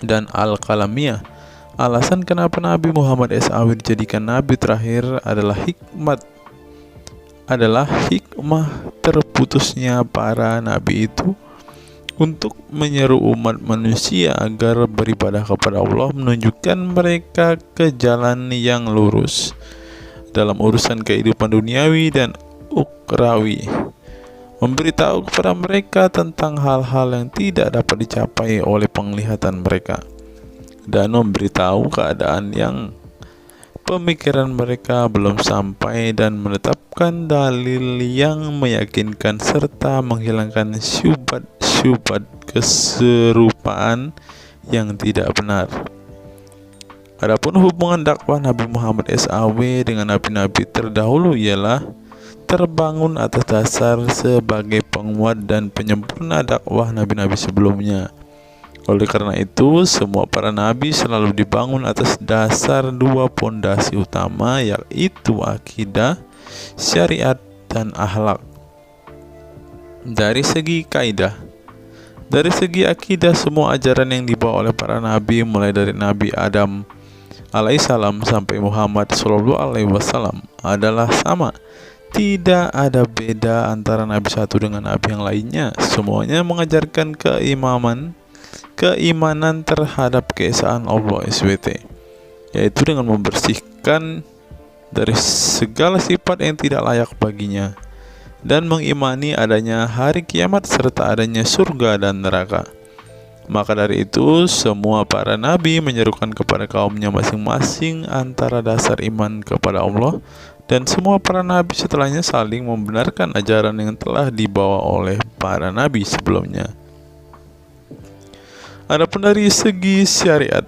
Speaker 1: dan Al-Qalamiyah, alasan kenapa Nabi Muhammad SAW dijadikan nabi terakhir adalah hikmah terputusnya para nabi itu untuk menyeru umat manusia agar beribadah kepada Allah, menunjukkan mereka ke jalan yang lurus dalam urusan kehidupan duniawi dan ukrawi, memberitahu kepada mereka tentang hal-hal yang tidak dapat dicapai oleh penglihatan mereka, dan memberitahu keadaan yang pemikiran mereka belum sampai, dan menetapkan dalil yang meyakinkan serta menghilangkan syubhat keserupaan yang tidak benar. Adapun hubungan dakwah Nabi Muhammad SAW dengan nabi-nabi terdahulu ialah terbangun atas dasar sebagai penguat dan penyempurna dakwah nabi-nabi sebelumnya. Oleh karena itu, semua para nabi selalu dibangun atas dasar dua pondasi utama, yaitu akidah, syariat, dan akhlak. Dari segi kaidah, dari segi akidah, semua ajaran yang dibawa oleh para nabi, mulai dari Nabi Adam alaihissalam sampai Muhammad sallallahu alaihi wasallam, adalah sama. Tidak ada beda antara nabi satu dengan nabi yang lainnya. Semuanya mengajarkan keimanan terhadap keesaan Allah SWT, yaitu dengan membersihkan dari segala sifat yang tidak layak baginya, dan mengimani adanya hari kiamat serta adanya surga dan neraka. Maka dari itu, semua para nabi menyerukan kepada kaumnya masing-masing antara dasar iman kepada Allah, dan semua para nabi setelahnya saling membenarkan ajaran yang telah dibawa oleh para nabi sebelumnya. Adapun dari segi syariat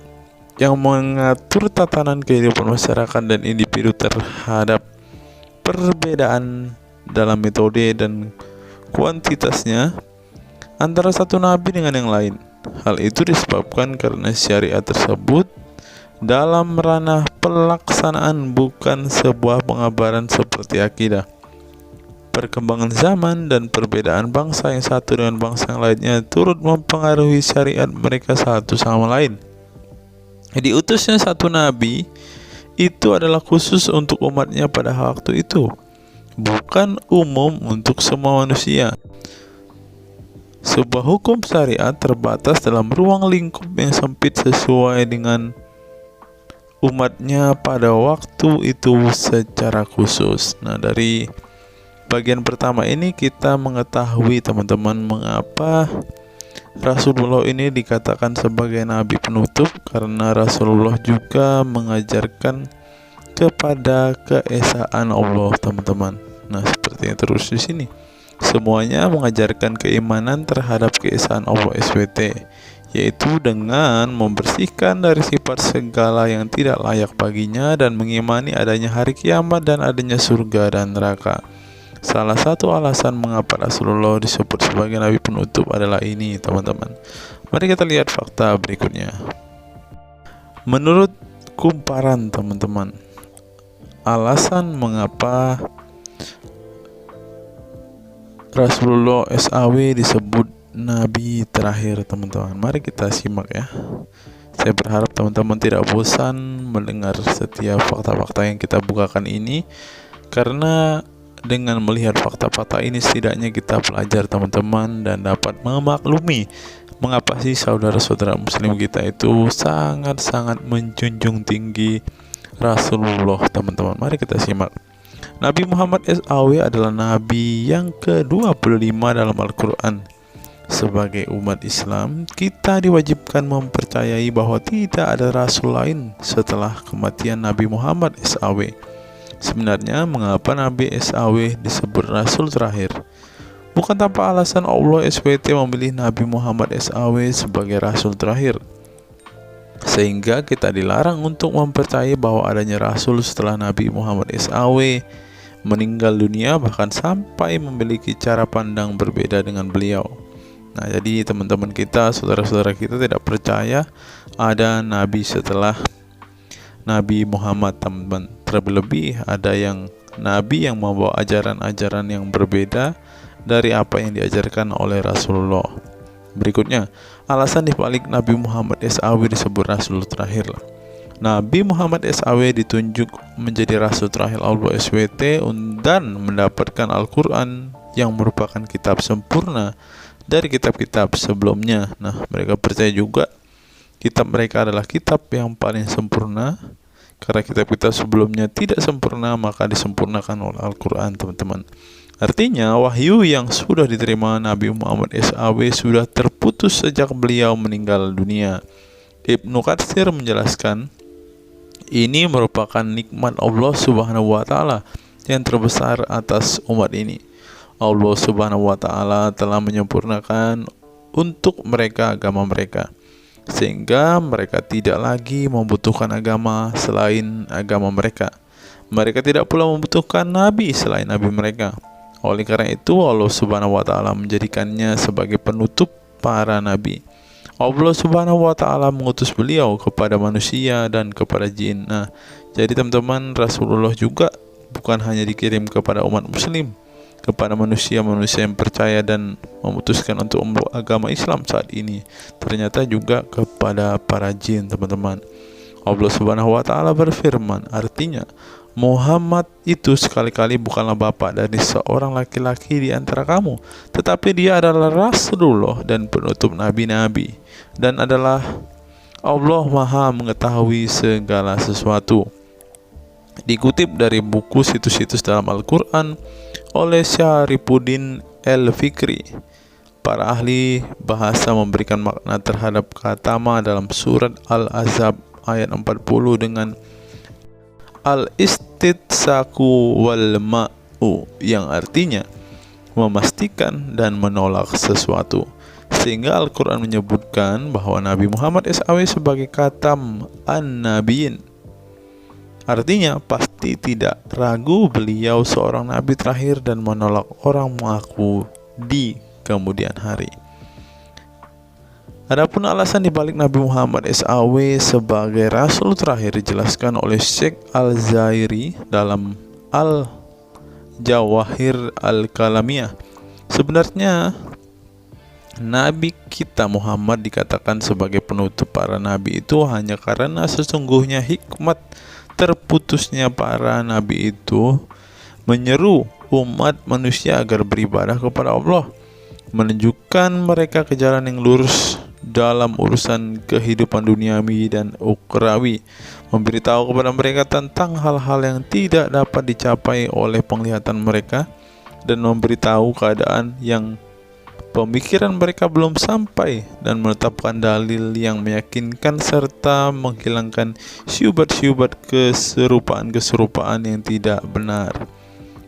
Speaker 1: yang mengatur tatanan kehidupan masyarakat dan individu terhadap perbedaan dalam metode dan kuantitasnya antara satu nabi dengan yang lain. Hal itu disebabkan karena syariat tersebut dalam ranah pelaksanaan, bukan sebuah pengabaran seperti akidah. Perkembangan zaman dan perbedaan bangsa yang satu dengan bangsa yang lainnya turut mempengaruhi syariat mereka satu sama lain. Diutusnya satu nabi itu adalah khusus untuk umatnya pada waktu itu, bukan umum untuk semua manusia. Sebuah hukum syariat terbatas dalam ruang lingkup yang sempit sesuai dengan umatnya pada waktu itu secara khusus. Nah, dari bagian pertama ini kita mengetahui teman-teman mengapa Rasulullah ini dikatakan sebagai nabi penutup, karena Rasulullah juga mengajarkan kepada keesaan Allah, teman-teman. Nah, seperti yang terus di sini. Semuanya mengajarkan keimanan terhadap keesaan Allah SWT, yaitu dengan membersihkan dari sifat segala yang tidak layak baginya dan mengimani adanya hari kiamat dan adanya surga dan neraka. Salah satu alasan mengapa Rasulullah disebut sebagai nabi penutup adalah ini, teman-teman. Mari kita lihat fakta berikutnya. Menurut kumparan, teman-teman, alasan mengapa Rasulullah SAW disebut nabi terakhir, teman-teman. Mari kita simak ya. Saya berharap teman-teman tidak bosan mendengar setiap fakta-fakta yang kita bukakan ini, karena dengan melihat fakta-fakta ini setidaknya kita belajar, teman-teman, dan dapat memaklumi mengapa sih saudara-saudara muslim kita itu sangat-sangat menjunjung tinggi Rasulullah, teman-teman. Mari kita simak. Nabi Muhammad SAW adalah nabi yang ke-25 dalam Al-Quran. Sebagai umat Islam, kita diwajibkan mempercayai bahwa tidak ada rasul lain setelah kematian Nabi Muhammad SAW. Sebenarnya mengapa Nabi SAW disebut Rasul terakhir? Bukan tanpa alasan Allah SWT memilih Nabi Muhammad SAW sebagai Rasul terakhir, sehingga kita dilarang untuk mempercayai bahwa adanya Rasul setelah Nabi Muhammad SAW meninggal dunia, bahkan sampai memiliki cara pandang berbeda dengan beliau. Nah, jadi teman-teman kita, saudara-saudara kita tidak percaya ada Nabi setelah Nabi Muhammad, teman-teman. Terlebih ada yang nabi yang membawa ajaran-ajaran yang berbeda dari apa yang diajarkan oleh Rasulullah. Berikutnya, alasan dibalik Nabi Muhammad SAW disebut Rasul terakhir. Nabi Muhammad SAW ditunjuk menjadi Rasul terakhir Allah SWT dan mendapatkan Al-Quran yang merupakan kitab sempurna dari kitab-kitab sebelumnya. Nah, mereka percaya juga kitab mereka adalah kitab yang paling sempurna, karena kitab-kitab sebelumnya tidak sempurna, maka disempurnakan oleh Al-Quran, teman-teman. Artinya, wahyu yang sudah diterima Nabi Muhammad SAW sudah terputus sejak beliau meninggal dunia. Ibnu Katsir menjelaskan, ini merupakan nikmat Allah Subhanahu wa Ta'ala yang terbesar atas umat ini. Allah Subhanahu wa Ta'ala telah menyempurnakan untuk mereka agama mereka, sehingga mereka tidak lagi membutuhkan agama selain agama mereka. Mereka tidak pula membutuhkan nabi selain nabi mereka. Oleh karena itu Allah Subhanahu wa taala menjadikannya sebagai penutup para nabi. Allah Subhanahu wa taala mengutus beliau kepada manusia dan kepada jin. Nah, jadi teman-teman, Rasulullah juga bukan hanya dikirim kepada umat muslim, kepada manusia-manusia yang percaya dan memutuskan untuk memeluk agama Islam saat ini, ternyata juga kepada para jin, teman-teman. Allah Subhanahu wa taala berfirman, artinya Muhammad itu sekali-kali bukanlah bapak dari seorang laki-laki di antara kamu, tetapi dia adalah Rasulullah dan penutup nabi-nabi, dan adalah Allah Maha mengetahui segala sesuatu. Dikutip dari buku situs-situs dalam Al-Quran oleh Syarifuddin El-Fikri, para ahli bahasa memberikan makna terhadap kata ma dalam surat Al-Ahzab ayat 40 dengan al-istitsaku wal ma'u, yang artinya memastikan dan menolak sesuatu. Sehingga Al-Quran menyebutkan bahwa Nabi Muhammad SAW sebagai khatam an-nabiyin, artinya pasti tidak ragu beliau seorang nabi terakhir dan menolak orang mengaku di kemudian hari. Adapun alasan dibalik Nabi Muhammad SAW sebagai Rasul terakhir dijelaskan oleh Syekh Al-Zairi dalam Al-Jawahir Al-Kalamiyah. Sebenarnya Nabi kita Muhammad dikatakan sebagai penutup para nabi itu hanya karena sesungguhnya hikmat terputusnya para nabi itu menyeru umat manusia agar beribadah kepada Allah, menunjukkan mereka ke jalan yang lurus dalam urusan kehidupan duniawi dan ukhrawi, memberitahu kepada mereka tentang hal-hal yang tidak dapat dicapai oleh penglihatan mereka, dan memberitahu keadaan yang pemikiran mereka belum sampai, dan menetapkan dalil yang meyakinkan serta menghilangkan syubhat-syubhat keserupaan-keserupaan yang tidak benar.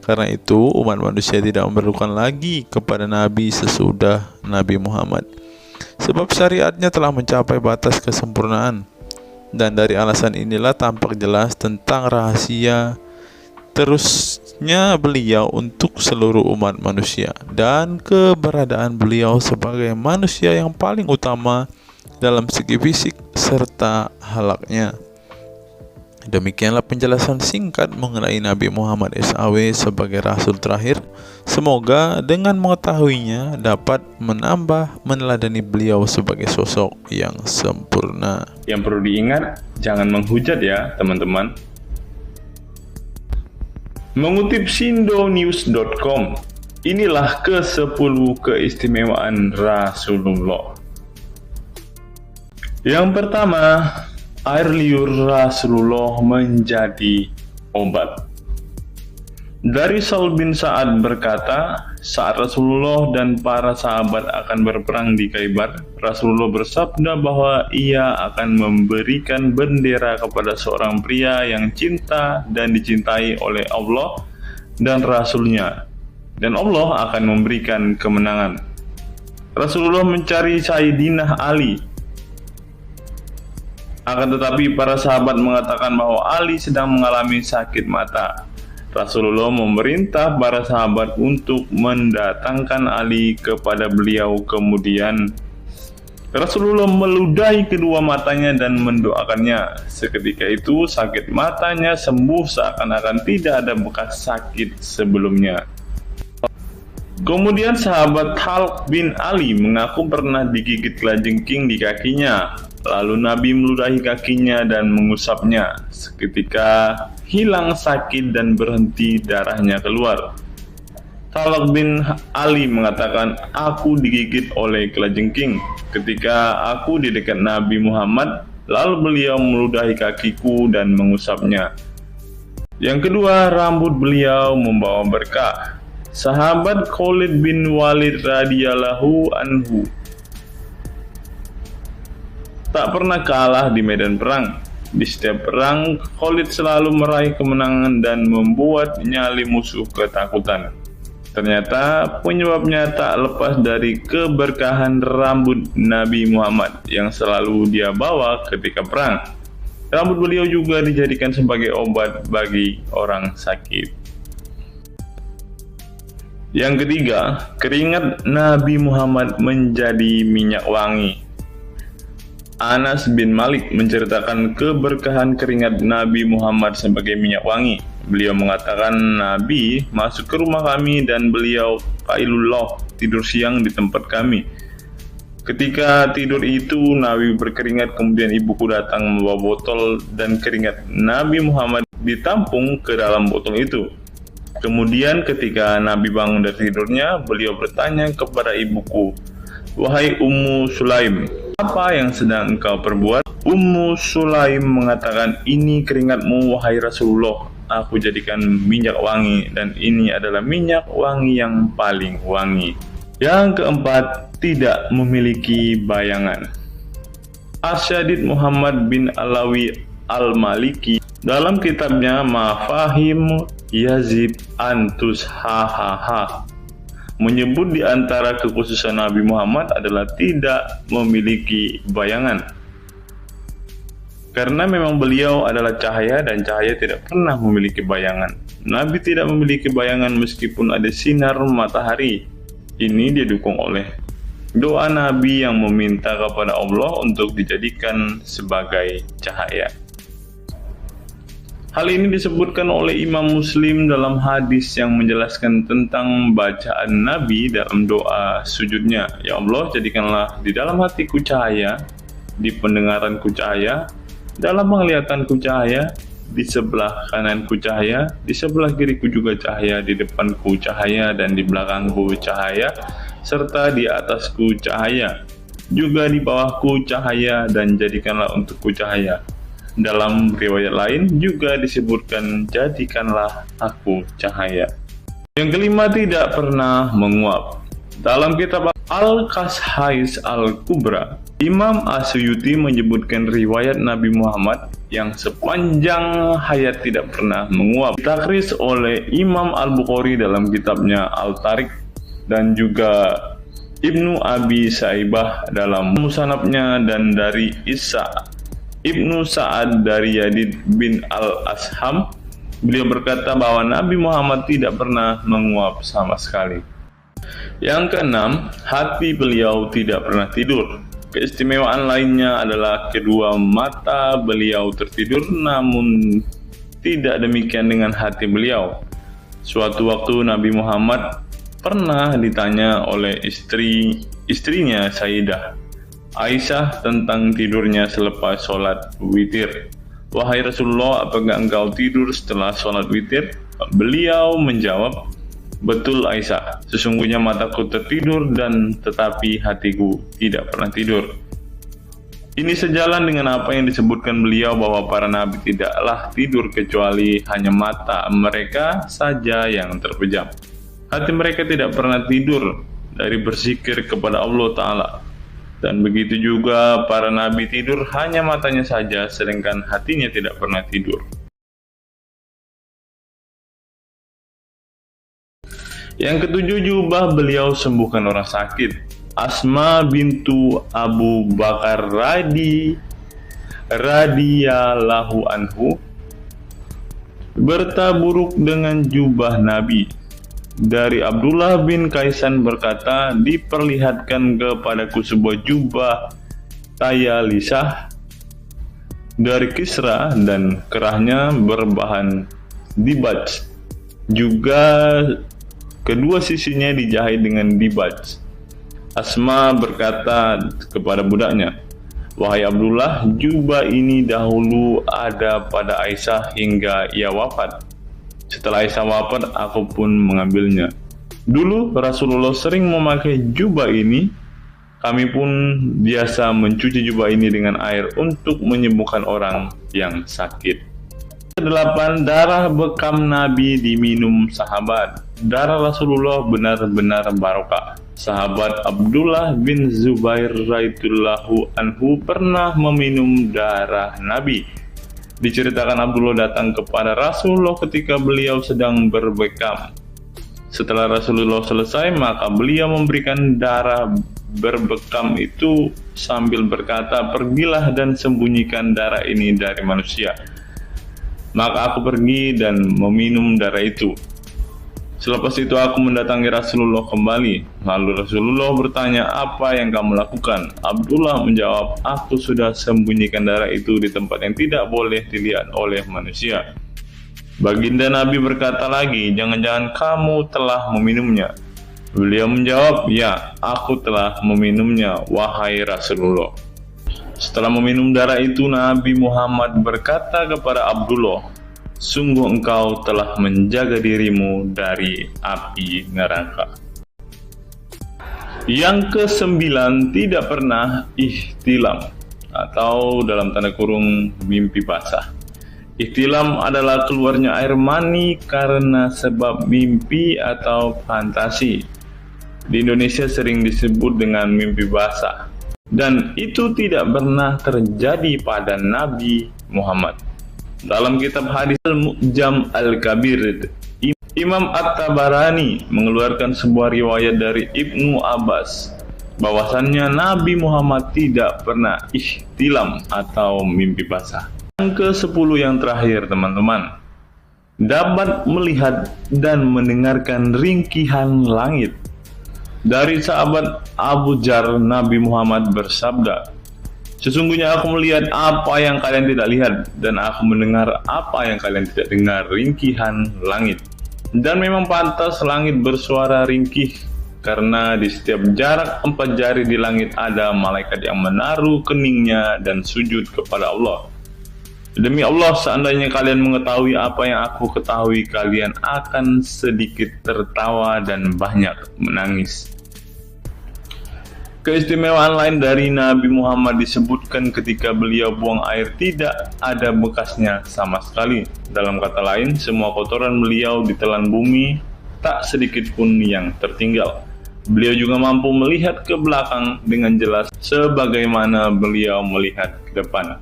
Speaker 1: Karena itu umat manusia tidak memerlukan lagi kepada nabi sesudah Nabi Muhammad, sebab syariatnya telah mencapai batas kesempurnaan. Dan dari alasan inilah tampak jelas tentang rahasia terusnya beliau untuk seluruh umat manusia, dan keberadaan beliau sebagai manusia yang paling utama dalam segi fisik serta halaknya. Demikianlah penjelasan singkat mengenai Nabi Muhammad SAW sebagai Rasul terakhir. Semoga dengan mengetahuinya dapat menambah meneladani beliau sebagai sosok yang sempurna.
Speaker 8: Yang perlu diingat, jangan menghujat ya teman-teman. Mengutip sindonews.com, inilah ke-10 keistimewaan Rasulullah. Yang pertama, air liur Rasulullah menjadi obat. Dari Sahl bin Sa'ad berkata, saat Rasulullah dan para sahabat akan berperang di Khaibar, Rasulullah bersabda bahwa ia akan memberikan bendera kepada seorang pria yang cinta dan dicintai oleh Allah dan Rasulnya, dan Allah akan memberikan kemenangan. Rasulullah mencari Sayyidina Ali, akan tetapi para sahabat mengatakan bahwa Ali sedang mengalami sakit mata. Rasulullah memerintah para sahabat untuk mendatangkan Ali kepada beliau. Kemudian Rasulullah meludahi kedua matanya dan mendoakannya. Seketika itu sakit matanya sembuh seakan-akan tidak ada bekas sakit sebelumnya. Kemudian sahabat Talq bin Ali mengaku pernah digigit kalajengking di kakinya. Lalu Nabi meludahi kakinya dan mengusapnya. Seketika hilang sakit dan berhenti darahnya keluar. Talq bin Ali mengatakan, aku digigit oleh kalajengking ketika aku di dekat Nabi Muhammad, lalu beliau meludahi kakiku dan mengusapnya. Yang kedua, rambut beliau membawa berkah. Sahabat Khalid bin Walid radhiyallahu anhu tak pernah kalah di medan perang. Di setiap perang, Khalid selalu meraih kemenangan dan membuat nyali musuh ketakutan. Ternyata penyebabnya tak lepas dari keberkahan rambut Nabi Muhammad yang selalu dia bawa ketika perang. Rambut beliau juga dijadikan sebagai obat bagi orang sakit. Yang ketiga, keringat Nabi Muhammad menjadi minyak wangi. Anas bin Malik menceritakan keberkahan keringat Nabi Muhammad sebagai minyak wangi. Beliau mengatakan, Nabi masuk ke rumah kami dan beliau qailullah, tidur siang di tempat kami. Ketika tidur itu, Nabi berkeringat, kemudian ibuku datang membawa botol dan keringat Nabi Muhammad ditampung ke dalam botol itu. Kemudian ketika Nabi bangun dari tidurnya, beliau bertanya kepada ibuku, "Wahai Ummu Sulaim, apa yang sedang engkau perbuat?" Ummu Sulaim mengatakan, "Ini keringatmu, wahai Rasulullah. Aku jadikan minyak wangi, dan ini adalah minyak wangi yang paling wangi." Yang keempat, tidak memiliki bayangan. Asyadid Muhammad bin Alawi Al-Maliki dalam kitabnya Mafahim Yazid Antus Hahaha menyebut di antara kekhususan Nabi Muhammad adalah tidak memiliki bayangan. Karena memang beliau adalah cahaya dan cahaya tidak pernah memiliki bayangan. Nabi tidak memiliki bayangan meskipun ada sinar matahari. Ini didukung oleh doa Nabi yang meminta kepada Allah untuk dijadikan sebagai cahaya. Hal ini disebutkan oleh Imam Muslim dalam hadis yang menjelaskan tentang bacaan Nabi dalam doa sujudnya. Ya Allah, jadikanlah di dalam hatiku cahaya, di pendengaranku cahaya, dalam penglihatanku cahaya, di sebelah kananku cahaya, di sebelah kiriku juga cahaya, di depanku cahaya, dan di belakangku cahaya, serta di atasku cahaya, juga di bawahku cahaya, dan jadikanlah untukku cahaya. Dalam riwayat lain juga disebutkan, jadikanlah aku cahaya. Yang kelima, tidak pernah menguap. Dalam kitab Al-Qashais Al-Kubra, Imam Asyuyuti menyebutkan riwayat Nabi Muhammad yang sepanjang hayat tidak pernah menguap. Ditakris oleh Imam Al-Bukhari dalam kitabnya Al-Tariq dan juga Ibnu Abi Saibah dalam Musannafnya, dan dari Isa Ibnu Sa'ad dari Yazid bin Al-Asham, beliau berkata bahwa Nabi Muhammad tidak pernah menguap sama sekali. Yang keenam, hati beliau tidak pernah tidur. Keistimewaan lainnya adalah kedua mata beliau tertidur, namun tidak demikian dengan hati beliau. Suatu waktu Nabi Muhammad pernah ditanya oleh istrinya Sayyidah Aisyah tentang tidurnya selepas sholat witir. "Wahai Rasulullah, apakah engkau tidur setelah sholat witir?" Beliau menjawab, "Betul Aisyah, sesungguhnya mataku tertidur dan tetapi hatiku tidak pernah tidur." Ini sejalan dengan apa yang disebutkan beliau bahwa para nabi tidaklah tidur kecuali hanya mata mereka saja yang terpejam. Hati mereka tidak pernah tidur dari berzikir kepada Allah Ta'ala. Dan begitu juga para nabi tidur hanya matanya saja, sedangkan hatinya tidak pernah tidur. Yang ketujuh, jubah beliau sembuhkan orang sakit. Asma bintu Abu Bakar radhiyallahu anhu bertaburuk dengan jubah Nabi. Dari Abdullah bin Kaisan berkata, "Diperlihatkan kepadaku sebuah jubah tayalisah dari Kisra dan kerahnya berbahan dibaj. Juga kedua sisinya dijahit dengan dibaj." Asma berkata kepada budaknya, "Wahai Abdullah, jubah ini dahulu ada pada Aisyah hingga ia wafat. Setelah Aisyah wafat, aku pun mengambilnya. Dulu Rasulullah sering memakai jubah ini. Kami pun biasa mencuci jubah ini dengan air untuk menyembuhkan orang yang sakit." Kedelapan, darah bekam Nabi diminum sahabat. Darah Rasulullah benar-benar barokah. Sahabat Abdullah bin Zubair radhiyallahu anhu pernah meminum darah Nabi. Diceritakan Abdullah datang kepada Rasulullah ketika beliau sedang berbekam. Setelah Rasulullah selesai, maka beliau memberikan darah berbekam itu sambil berkata, "Pergilah dan sembunyikan darah ini dari manusia." Maka aku pergi dan meminum darah itu. Selepas itu aku mendatangi Rasulullah kembali. Lalu Rasulullah bertanya, "Apa yang kamu lakukan?" Abdullah menjawab, "Aku sudah sembunyikan darah itu di tempat yang tidak boleh dilihat oleh manusia." Baginda Nabi berkata lagi, "Jangan-jangan kamu telah meminumnya?" Beliau menjawab, "Ya, aku telah meminumnya, wahai Rasulullah." Setelah meminum darah itu, Nabi Muhammad berkata kepada Abdullah, "Sungguh engkau telah menjaga dirimu dari api neraka." Yang ke-9, tidak pernah ihtilam atau dalam tanda kurung mimpi basah. Ihtilam adalah keluarnya air mani karena sebab mimpi atau fantasi. Di Indonesia sering disebut dengan mimpi basah. Dan itu tidak pernah terjadi pada Nabi Muhammad. Dalam kitab hadis Al-Mu'jam Al-Kabir, Imam At-Tabarani mengeluarkan sebuah riwayat dari Ibnu Abbas bahwasannya Nabi Muhammad tidak pernah ihtilam atau mimpi basah. Yang ke-10 yang terakhir, teman-teman, dapat melihat dan mendengarkan ringkihan langit. Dari sahabat Abu Jar, Nabi Muhammad bersabda, "Sesungguhnya aku melihat apa yang kalian tidak lihat, dan aku mendengar apa yang kalian tidak dengar, ringkihan langit. Dan memang pantas langit bersuara ringkih, karena di setiap jarak 4 jari di langit ada malaikat yang menaruh keningnya dan sujud kepada Allah. Demi Allah, seandainya kalian mengetahui apa yang aku ketahui, kalian akan sedikit tertawa dan banyak menangis." Keistimewaan lain dari Nabi Muhammad disebutkan ketika beliau buang air tidak ada bekasnya sama sekali. Dalam kata lain, semua kotoran beliau ditelan bumi, tak sedikit pun yang tertinggal. Beliau juga mampu melihat ke belakang dengan jelas sebagaimana beliau melihat ke depan.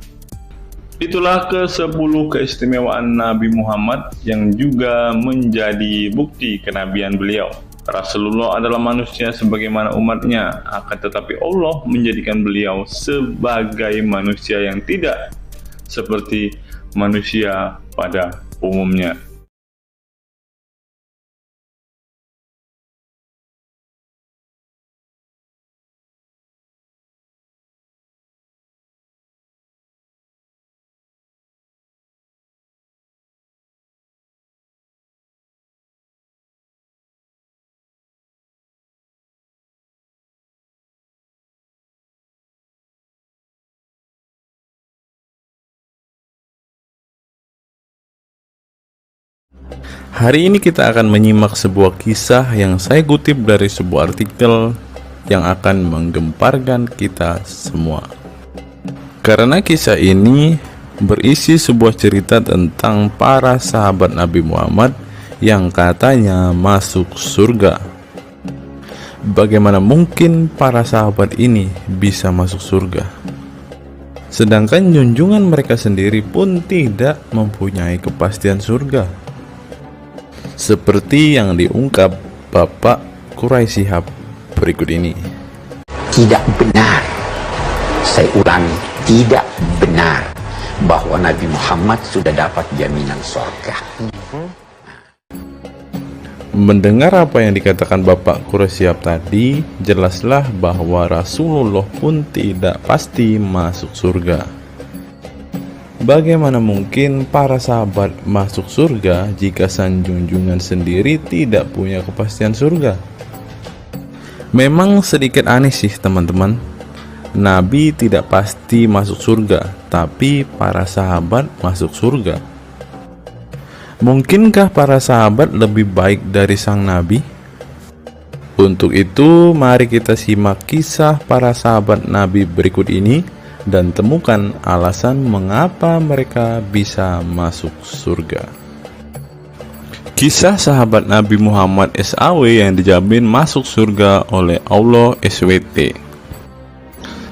Speaker 8: Itulah ke-10 keistimewaan Nabi Muhammad yang juga menjadi bukti kenabian beliau. Rasulullah adalah manusia sebagaimana umatnya, akan tetapi Allah menjadikan beliau sebagai manusia yang tidak seperti manusia pada umumnya.
Speaker 1: Hari ini kita akan menyimak sebuah kisah yang saya kutip dari sebuah artikel yang akan menggemparkan kita semua. Karena kisah ini berisi sebuah cerita tentang para sahabat Nabi Muhammad yang katanya masuk surga. Bagaimana mungkin para sahabat ini bisa masuk surga? Sedangkan junjungan mereka sendiri pun tidak mempunyai kepastian surga. Seperti yang diungkap Bapak Quraisy Shihab berikut ini.
Speaker 9: Tidak benar, saya ulangi, tidak benar bahwa Nabi Muhammad sudah dapat jaminan surga.
Speaker 1: Mendengar apa yang dikatakan Bapak Quraisy Shihab tadi, jelaslah bahwa Rasulullah pun tidak pasti masuk surga. Bagaimana mungkin para sahabat masuk surga jika sang junjungan sendiri tidak punya kepastian surga? Memang sedikit aneh sih teman-teman. Nabi tidak pasti masuk surga, tapi para sahabat masuk surga. Mungkinkah para sahabat lebih baik dari sang Nabi? Untuk itu, mari kita simak kisah para sahabat Nabi berikut ini dan temukan alasan mengapa mereka bisa masuk surga. Kisah sahabat Nabi Muhammad SAW yang dijamin masuk surga oleh Allah SWT.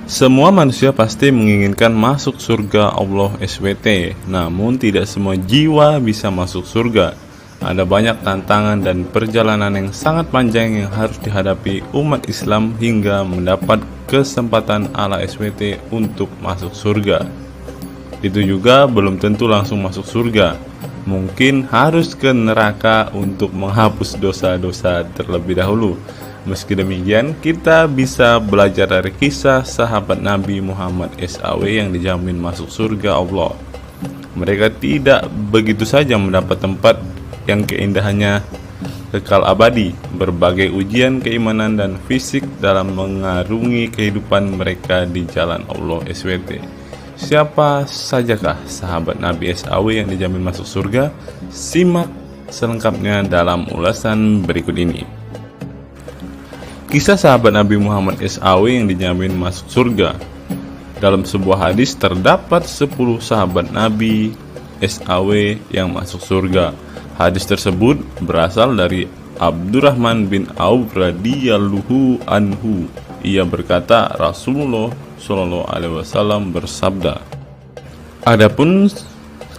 Speaker 1: Semua manusia pasti menginginkan masuk surga Allah SWT, namun tidak semua jiwa bisa masuk surga. Ada banyak tantangan dan perjalanan yang sangat panjang yang harus dihadapi umat Islam hingga mendapat kesempatan ala SWT untuk masuk surga. Itu juga belum tentu langsung masuk surga. Mungkin harus ke neraka untuk menghapus dosa-dosa terlebih dahulu. Meski demikian, kita bisa belajar dari kisah sahabat Nabi Muhammad SAW yang dijamin masuk surga Allah. Mereka tidak begitu saja mendapat tempat yang keindahannya kekal abadi. Berbagai ujian keimanan dan fisik dalam mengarungi kehidupan mereka di jalan Allah SWT. Siapa sajakah sahabat Nabi SAW yang dijamin masuk surga? Simak selengkapnya dalam ulasan berikut ini. Kisah sahabat Nabi Muhammad SAW yang dijamin masuk surga. Dalam sebuah hadis terdapat 10 sahabat Nabi SAW yang masuk surga. Hadis tersebut berasal dari Abdurrahman bin Auf radhiyallahu anhu. Ia berkata, Rasulullah Shallallahu Alaihi Wasallam bersabda, adapun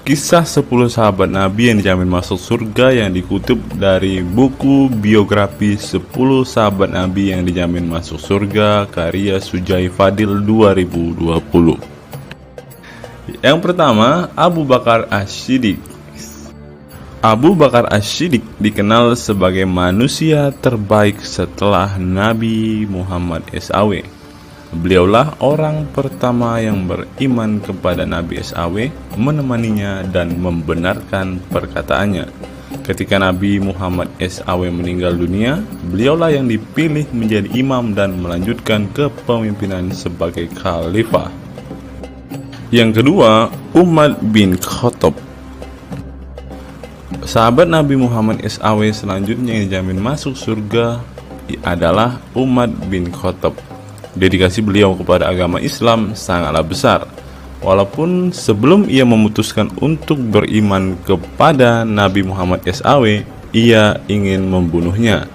Speaker 1: kisah 10 sahabat Nabi yang dijamin masuk surga yang dikutip dari buku biografi 10 sahabat Nabi yang dijamin masuk surga karya Sujai Fadil 2020. Yang pertama, Abu Bakar As-Siddiq. Abu Bakar As-Siddiq dikenal sebagai manusia terbaik setelah Nabi Muhammad SAW. Beliaulah orang pertama yang beriman kepada Nabi SAW, menemaninya dan membenarkan perkataannya. Ketika Nabi Muhammad SAW meninggal dunia, beliaulah yang dipilih menjadi imam dan melanjutkan kepemimpinan sebagai khalifah. Yang kedua, Umar bin Khattab. Sahabat Nabi Muhammad SAW selanjutnya yang dijamin masuk surga adalah Umar bin Khattab. Dedikasi beliau kepada agama Islam sangatlah besar. Walaupun sebelum ia memutuskan untuk beriman kepada Nabi Muhammad SAW, ia ingin membunuhnya.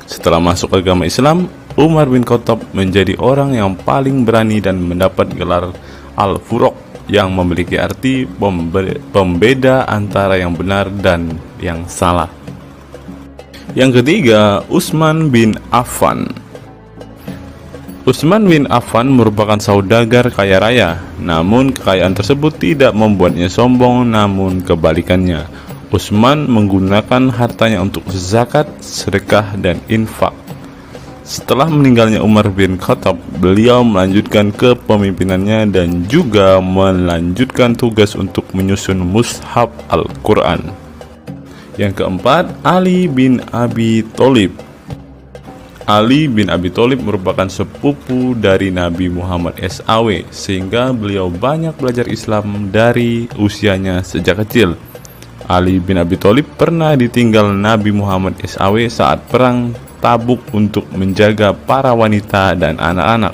Speaker 1: Setelah masuk agama Islam, Umar bin Khattab menjadi orang yang paling berani dan mendapat gelar Al-Furuq, yang memiliki arti pembeda antara yang benar dan yang salah. Yang ketiga, Utsman bin Affan. Utsman bin Affan merupakan saudagar kaya raya, namun kekayaan tersebut tidak membuatnya sombong, namun kebalikannya. Utsman menggunakan hartanya untuk zakat, sedekah, dan infak. Setelah meninggalnya Umar bin Khattab, beliau melanjutkan kepemimpinannya dan juga melanjutkan tugas untuk menyusun mushaf Al-Quran. Yang keempat, Ali bin Abi Thalib. Ali bin Abi Thalib merupakan sepupu dari Nabi Muhammad SAW, sehingga beliau banyak belajar Islam dari usianya sejak kecil. Ali bin Abi Thalib pernah ditinggal Nabi Muhammad SAW saat perang Tabuk untuk menjaga para wanita dan anak-anak.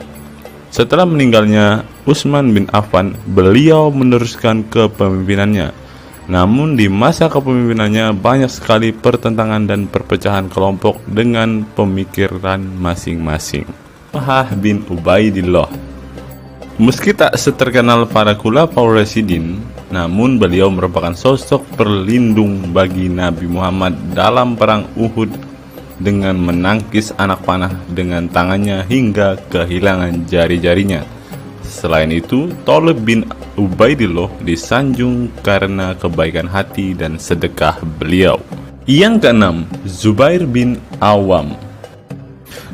Speaker 1: Setelah meninggalnya Utsman bin Affan, beliau meneruskan kepemimpinannya. Namun di masa kepemimpinannya banyak sekali pertentangan dan perpecahan kelompok dengan pemikiran masing-masing. Talhah bin Ubaidillah. Meski tak seterkenal para khulafaur rasyidin, namun beliau merupakan sosok pelindung bagi Nabi Muhammad dalam perang Uhud dengan menangkis anak panah dengan tangannya hingga kehilangan jari-jarinya. Selain itu, Talib bin Ubaidillah disanjung karena kebaikan hati dan sedekah beliau. Yang keenam, Zubair bin Awam.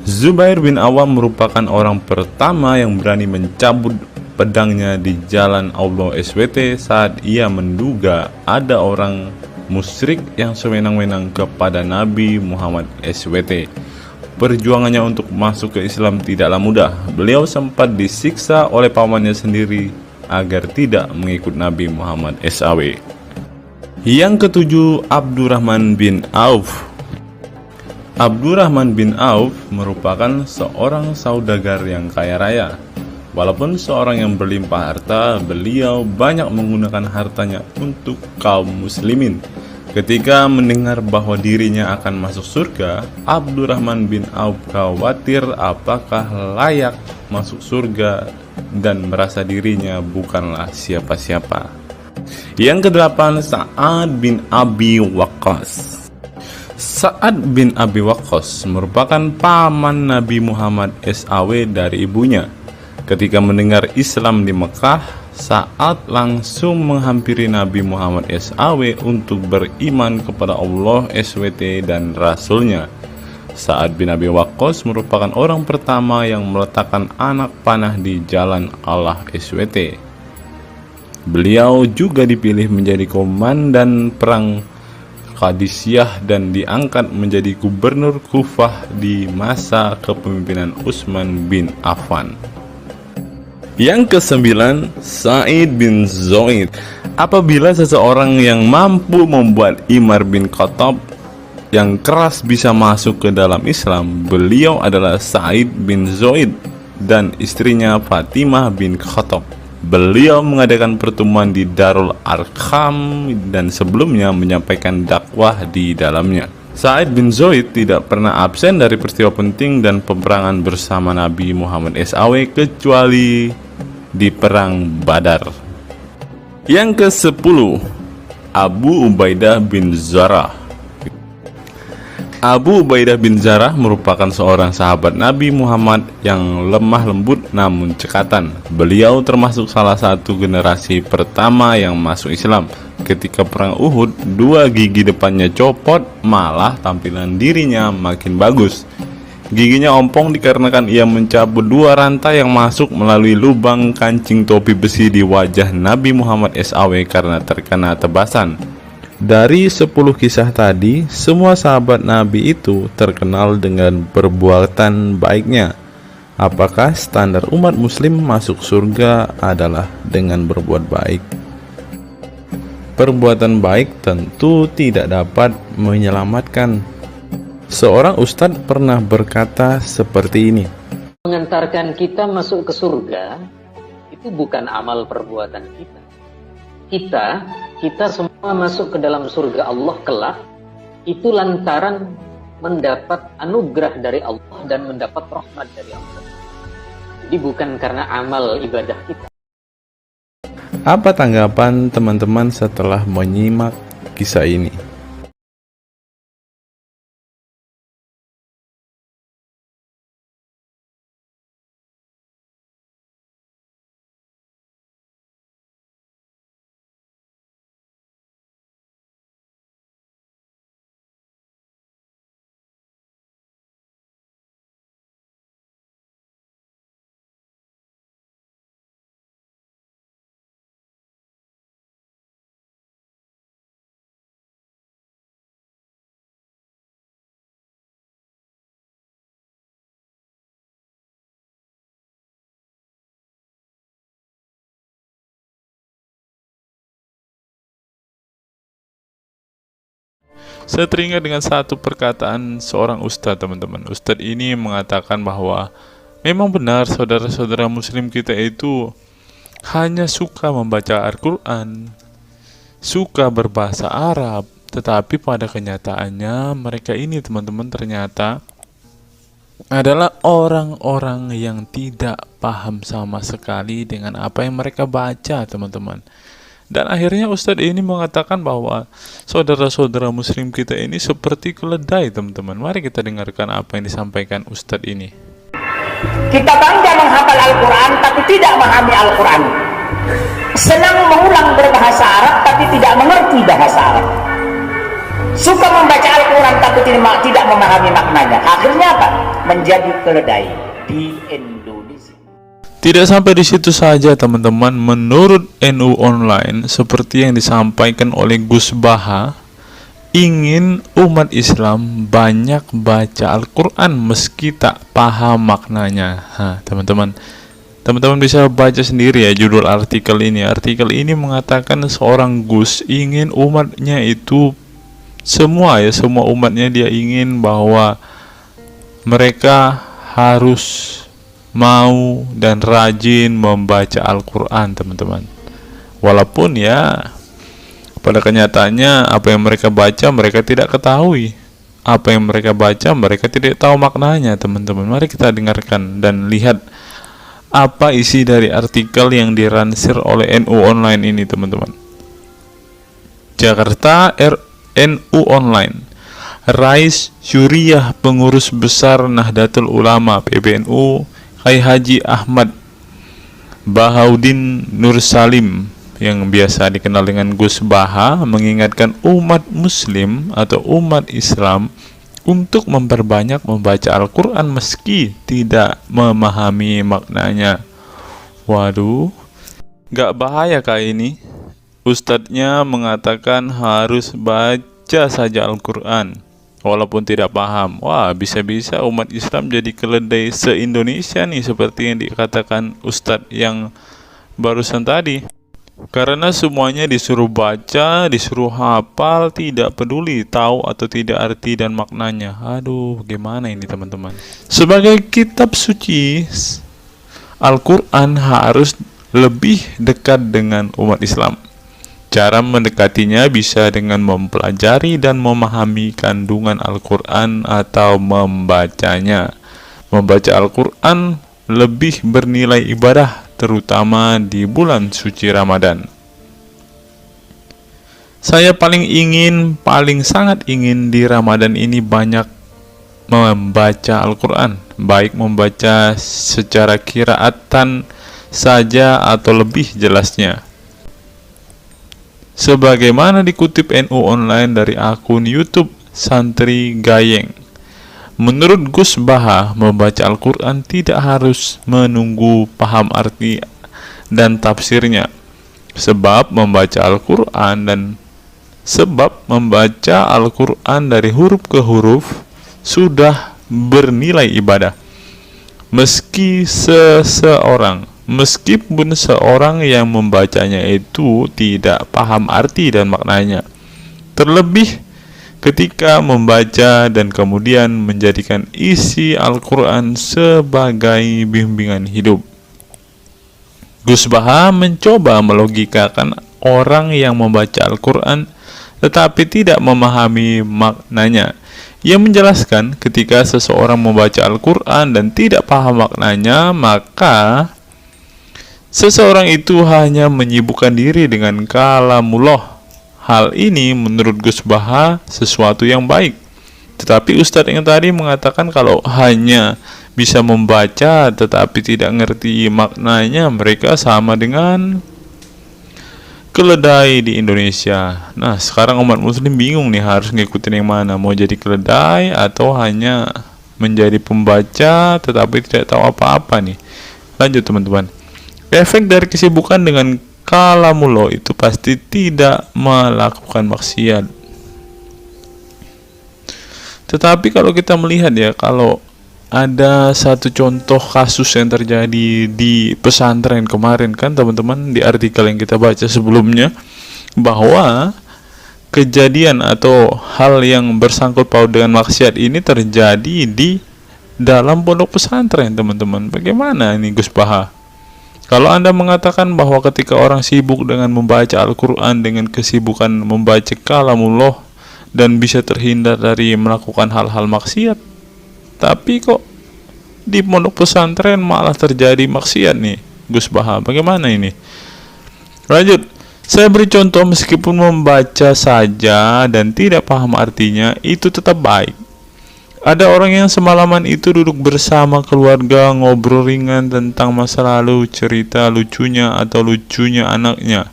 Speaker 1: Zubair bin Awam merupakan orang pertama yang berani mencabut pedangnya di jalan Allah SWT saat ia menduga ada orang musyrik yang sewenang-wenang kepada Nabi Muhammad SWT. Perjuangannya untuk masuk ke Islam tidaklah mudah. Beliau sempat disiksa oleh pamannya sendiri agar tidak mengikut Nabi Muhammad SAW. Yang ketujuh, Abdurrahman bin Auf. Abdurrahman bin Auf merupakan seorang saudagar yang kaya raya. Walaupun seorang yang berlimpah harta, beliau banyak menggunakan hartanya untuk kaum muslimin. Ketika mendengar bahwa dirinya akan masuk surga, Abdurrahman bin Auf khawatir apakah layak masuk surga dan merasa dirinya bukanlah siapa-siapa. Yang kedelapan, Sa'ad bin Abi Waqqas. Sa'ad bin Abi Waqqas merupakan paman Nabi Muhammad SAW dari ibunya. Ketika mendengar Islam di Mekah, Sa'ad langsung menghampiri Nabi Muhammad SAW untuk beriman kepada Allah SWT dan Rasulnya. Sa'ad bin Abi Waqqas merupakan orang pertama yang meletakkan anak panah di jalan Allah SWT. Beliau juga dipilih menjadi komandan perang Qadisiyah dan diangkat menjadi gubernur Kufah di masa kepemimpinan Utsman bin Affan. Yang kesembilan, Sa'id bin Zaid. Apabila seseorang yang mampu membuat Umar bin Khattab yang keras bisa masuk ke dalam Islam, beliau adalah Sa'id bin Zaid dan istrinya Fatimah bin Khattab. Beliau mengadakan pertemuan di Darul Arqam dan sebelumnya menyampaikan dakwah di dalamnya. Sa'id bin Zaid tidak pernah absen dari peristiwa penting dan peperangan bersama Nabi Muhammad SAW kecuali di perang Badar. Yang ke-10, Abu Ubaidah bin Zarah. Abu Ubaidah bin Zarah merupakan seorang sahabat Nabi Muhammad yang lemah lembut namun cekatan. Beliau termasuk salah satu generasi pertama yang masuk Islam. Ketika perang Uhud, 2 gigi depannya copot, malah tampilan dirinya makin bagus. Giginya ompong dikarenakan ia mencabut 2 rantai yang masuk melalui lubang kancing topi besi di wajah Nabi Muhammad SAW karena terkena tebasan. Dari 10 kisah tadi, semua sahabat Nabi itu terkenal dengan perbuatan baiknya. Apakah standar umat muslim masuk surga adalah dengan berbuat baik? Perbuatan baik tentu tidak dapat menyelamatkan. Seorang ustadz pernah berkata seperti ini.
Speaker 10: Mengantarkan kita masuk ke surga itu bukan amal perbuatan kita. Kita semua masuk ke dalam surga Allah kelak itu lantaran mendapat anugerah dari Allah dan mendapat rahmat dari Allah. Jadi bukan karena amal ibadah kita.
Speaker 1: Apa tanggapan teman-teman setelah menyimak kisah ini? Saya teringat dengan satu perkataan seorang ustadz, teman-teman. Ustadz ini mengatakan bahwa memang benar saudara-saudara muslim kita itu hanya suka membaca Al-Quran, suka berbahasa Arab, tetapi pada kenyataannya mereka ini, teman-teman, ternyata adalah orang-orang yang tidak paham sama sekali dengan apa yang mereka baca, teman-teman. Dan akhirnya Ustadz ini mengatakan bahwa saudara-saudara muslim kita ini seperti keledai, teman-teman. Mari kita dengarkan apa yang disampaikan Ustadz ini.
Speaker 11: Kita bangga menghafal Al-Quran tapi tidak memahami Al-Quran. Senang mengulang berbahasa Arab tapi tidak mengerti bahasa Arab. Suka membaca Al-Quran tapi tidak memahami maknanya. Akhirnya apa? Menjadi keledai di Indonesia.
Speaker 1: Tidak sampai di situ saja, teman-teman. Menurut NU Online, seperti yang disampaikan oleh Gus Baha, ingin umat Islam banyak baca Al-Quran meski tak paham maknanya. Teman-teman bisa baca sendiri ya judul artikel ini. Artikel ini mengatakan seorang Gus ingin umatnya itu semua umatnya dia ingin bahwa mereka harus mau dan rajin membaca Al-Quran, teman-teman. Walaupun ya pada kenyataannya apa yang mereka baca mereka tidak ketahui. Apa yang mereka baca mereka tidak tahu maknanya, teman-teman. Mari kita dengarkan dan lihat apa isi dari artikel yang diransir oleh NU Online ini, teman-teman. Jakarta NU Online. Rais Syuriah Pengurus Besar Nahdlatul Ulama PBNU Kiai Haji Ahmad Bahaudin Nur Salim yang biasa dikenal dengan Gus Baha mengingatkan umat muslim atau umat Islam untuk memperbanyak membaca Al-Quran meski tidak memahami maknanya. Waduh, gak bahaya kah ini? Ustadznya mengatakan harus baca saja Al-Quran walaupun tidak paham. Wah, bisa-bisa umat Islam jadi keledai se-Indonesia nih, seperti yang dikatakan Ustadz yang barusan tadi. Karena semuanya disuruh baca, disuruh hafal, tidak peduli tahu atau tidak arti dan maknanya. Aduh, gimana ini teman-teman? Sebagai kitab suci, Al-Quran harus lebih dekat dengan umat Islam. Cara mendekatinya bisa dengan mempelajari dan memahami kandungan Al-Quran atau membacanya. Membaca Al-Quran lebih bernilai ibadah, terutama di bulan suci Ramadan. Saya paling sangat ingin di Ramadan ini banyak membaca Al-Quran, baik membaca secara qiraatan saja atau lebih jelasnya. Sebagaimana dikutip NU Online dari akun YouTube Santri Gayeng. Menurut Gus Baha, membaca Al-Quran tidak harus menunggu paham arti dan tafsirnya. Sebab membaca Al-Quran dari huruf ke huruf sudah bernilai ibadah. Meskipun seorang yang membacanya itu tidak paham arti dan maknanya. Terlebih ketika membaca dan kemudian menjadikan isi Al-Quran sebagai bimbingan hidup. Gus Baha mencoba melogikakan orang yang membaca Al-Quran tetapi tidak memahami maknanya. Ia menjelaskan ketika seseorang membaca Al-Quran dan tidak paham maknanya, maka seseorang itu hanya menyibukkan diri dengan kalamullah. Hal ini menurut Gus Baha sesuatu yang baik. Tetapi Ustadz yang tadi mengatakan kalau hanya bisa membaca tetapi tidak ngerti maknanya, mereka sama dengan keledai di Indonesia. Nah, sekarang umat muslim bingung nih harus ngikutin yang mana, mau jadi keledai atau hanya menjadi pembaca tetapi tidak tahu apa-apa nih. Lanjut teman-teman. Efek dari kesibukan dengan kalamullah itu pasti tidak melakukan maksiat. Tetapi kalau kita melihat ya, kalau ada satu contoh kasus yang terjadi di pesantren kemarin kan teman-teman, di artikel yang kita baca sebelumnya, bahwa kejadian atau hal yang bersangkut paut dengan maksiat ini terjadi di dalam pondok pesantren teman-teman. Bagaimana ini Gus Baha? Kalau Anda mengatakan bahwa ketika orang sibuk dengan membaca Al-Quran dengan kesibukan membaca kalamullah dan bisa terhindar dari melakukan hal-hal maksiat, tapi kok di pondok pesantren malah terjadi maksiat nih Gus Baha, bagaimana ini? Lanjut, saya beri contoh, meskipun membaca saja dan tidak paham artinya itu tetap baik. Ada orang yang semalaman itu duduk bersama keluarga, ngobrol ringan tentang masa lalu, cerita lucunya atau lucunya anaknya.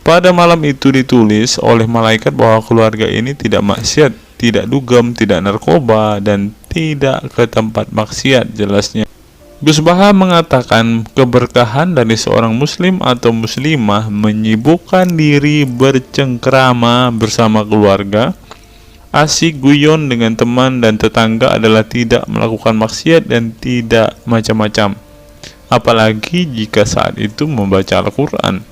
Speaker 1: Pada malam itu ditulis oleh malaikat bahwa keluarga ini tidak maksiat, tidak dugem, tidak narkoba, dan tidak ke tempat maksiat, jelasnya. Gus Baha mengatakan keberkahan dari seorang muslim atau muslimah menyibukkan diri bercengkrama bersama keluarga, asik guyon dengan teman dan tetangga adalah tidak melakukan maksiat dan tidak macam-macam, apalagi jika saat itu membaca Al-Quran.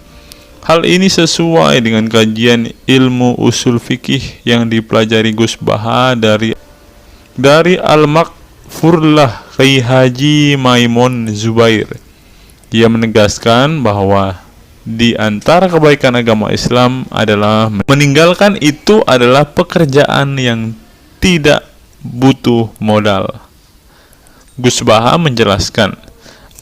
Speaker 1: Hal ini sesuai dengan kajian ilmu usul fikih yang dipelajari Gus Baha dari Al-Makfurlah Kiai Haji Maimun Zubair. Ia menegaskan bahwa di antara kebaikan agama Islam adalah meninggalkan itu adalah pekerjaan yang tidak butuh modal. Gus Baha menjelaskan,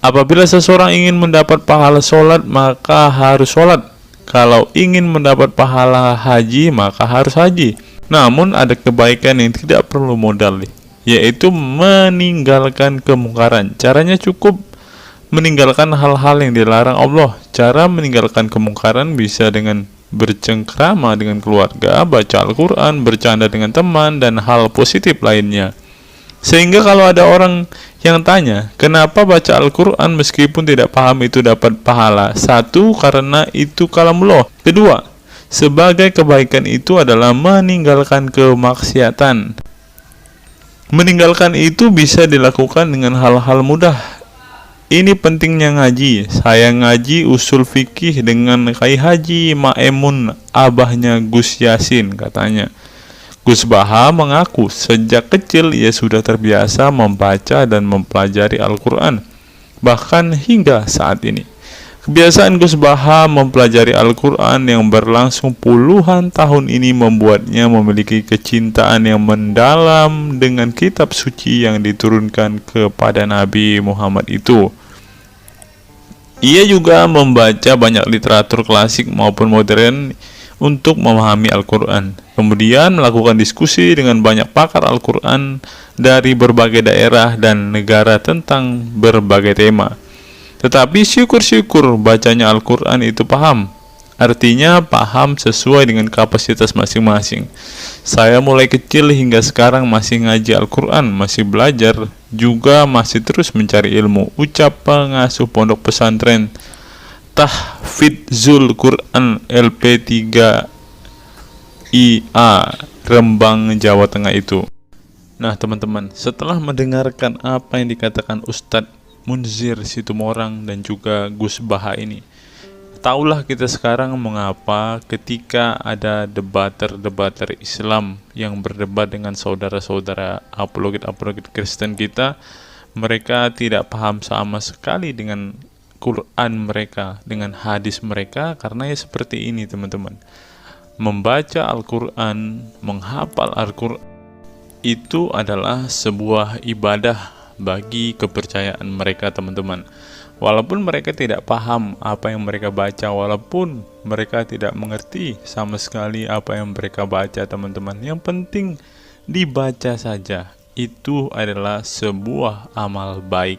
Speaker 1: apabila seseorang ingin mendapat pahala sholat maka harus sholat. Kalau ingin mendapat pahala haji maka harus haji. Namun ada kebaikan yang tidak perlu modal, yaitu meninggalkan kemungkaran. Caranya cukup meninggalkan hal-hal yang dilarang Allah. Cara meninggalkan kemungkaran bisa dengan bercengkrama dengan keluarga, baca Al-Quran, bercanda dengan teman, dan hal positif lainnya. Sehingga kalau ada orang yang tanya, kenapa baca Al-Quran meskipun tidak paham itu dapat pahala? Satu, karena itu kalamullah. Kedua, sebagai kebaikan itu adalah meninggalkan kemaksiatan. Meninggalkan itu bisa dilakukan dengan hal-hal mudah. Ini pentingnya ngaji. Saya ngaji usul fikih dengan Kai Haji Maemun, abahnya Gus Yasin katanya. Gus Baha mengaku sejak kecil ia sudah terbiasa membaca dan mempelajari Al-Quran, bahkan hingga saat ini. Kebiasaan Gus Baha mempelajari Al-Quran yang berlangsung puluhan tahun ini membuatnya memiliki kecintaan yang mendalam dengan kitab suci yang diturunkan kepada Nabi Muhammad itu. Ia juga membaca banyak literatur klasik maupun modern untuk memahami Al-Quran. Kemudian melakukan diskusi dengan banyak pakar Al-Quran dari berbagai daerah dan negara tentang berbagai tema. Tetapi syukur-syukur bacanya Al-Quran itu paham. Artinya paham sesuai dengan kapasitas masing-masing. Saya mulai kecil hingga sekarang masih ngaji Al-Quran, masih belajar, juga masih terus mencari ilmu. Ucap pengasuh pondok pesantren Tahfidzul Quran LP3 IA Rembang, Jawa Tengah itu. Nah teman-teman, setelah mendengarkan apa yang dikatakan Ustadz Munzir Situmorang dan juga Gus Baha ini, taulah kita sekarang mengapa ketika ada debater-debater Islam yang berdebat dengan saudara-saudara apologet Kristen kita, mereka tidak paham sama sekali dengan Quran mereka, dengan hadis mereka, karena ya seperti ini teman-teman. Membaca Al-Quran, menghafal Al-Quran itu adalah sebuah ibadah bagi kepercayaan mereka teman-teman. Walaupun mereka tidak paham apa yang mereka baca, walaupun mereka tidak mengerti sama sekali apa yang mereka baca teman-teman, yang penting dibaca saja, itu adalah sebuah amal baik.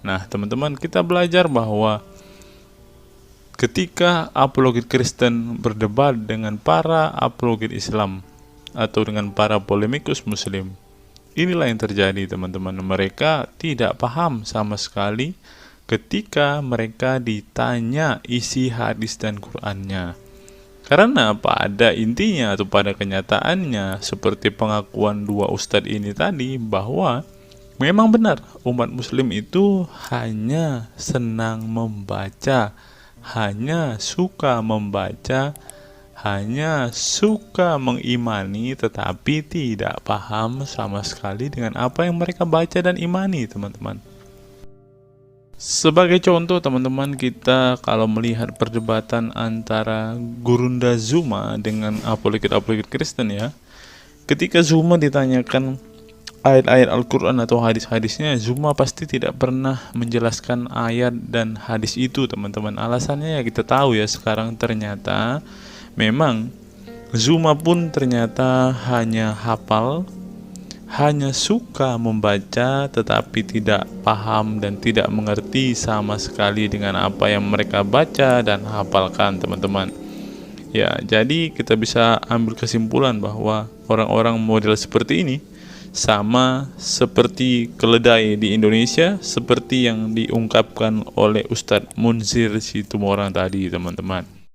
Speaker 1: Nah teman-teman, kita belajar bahwa ketika apologet Kristen berdebat dengan para apologet Islam atau dengan para polemikus Muslim, inilah yang terjadi teman-teman. Mereka tidak paham sama sekali ketika mereka ditanya isi hadis dan Qur'annya. Karena pada intinya atau pada kenyataannya, seperti pengakuan dua ustadz ini tadi, bahwa memang benar umat muslim itu hanya senang membaca, hanya suka membaca, hanya suka mengimani, tetapi tidak paham sama sekali dengan apa yang mereka baca dan imani teman-teman. Sebagai contoh teman-teman, kita kalau melihat perdebatan antara Gurunda Zuma dengan apologet Kristen ya, ketika Zuma ditanyakan ayat-ayat Al-Quran atau hadis-hadisnya, Zuma pasti tidak pernah menjelaskan ayat dan hadis itu teman-teman. Alasannya ya kita tahu ya, sekarang ternyata memang Zuma pun ternyata hanya hafal, hanya suka membaca, tetapi tidak paham dan tidak mengerti sama sekali dengan apa yang mereka baca dan hafalkan teman-teman. Ya, jadi kita bisa ambil kesimpulan bahwa orang-orang model seperti ini sama seperti keledai di Indonesia, seperti yang diungkapkan oleh Ustadz Munzir Situmorang tadi teman-teman.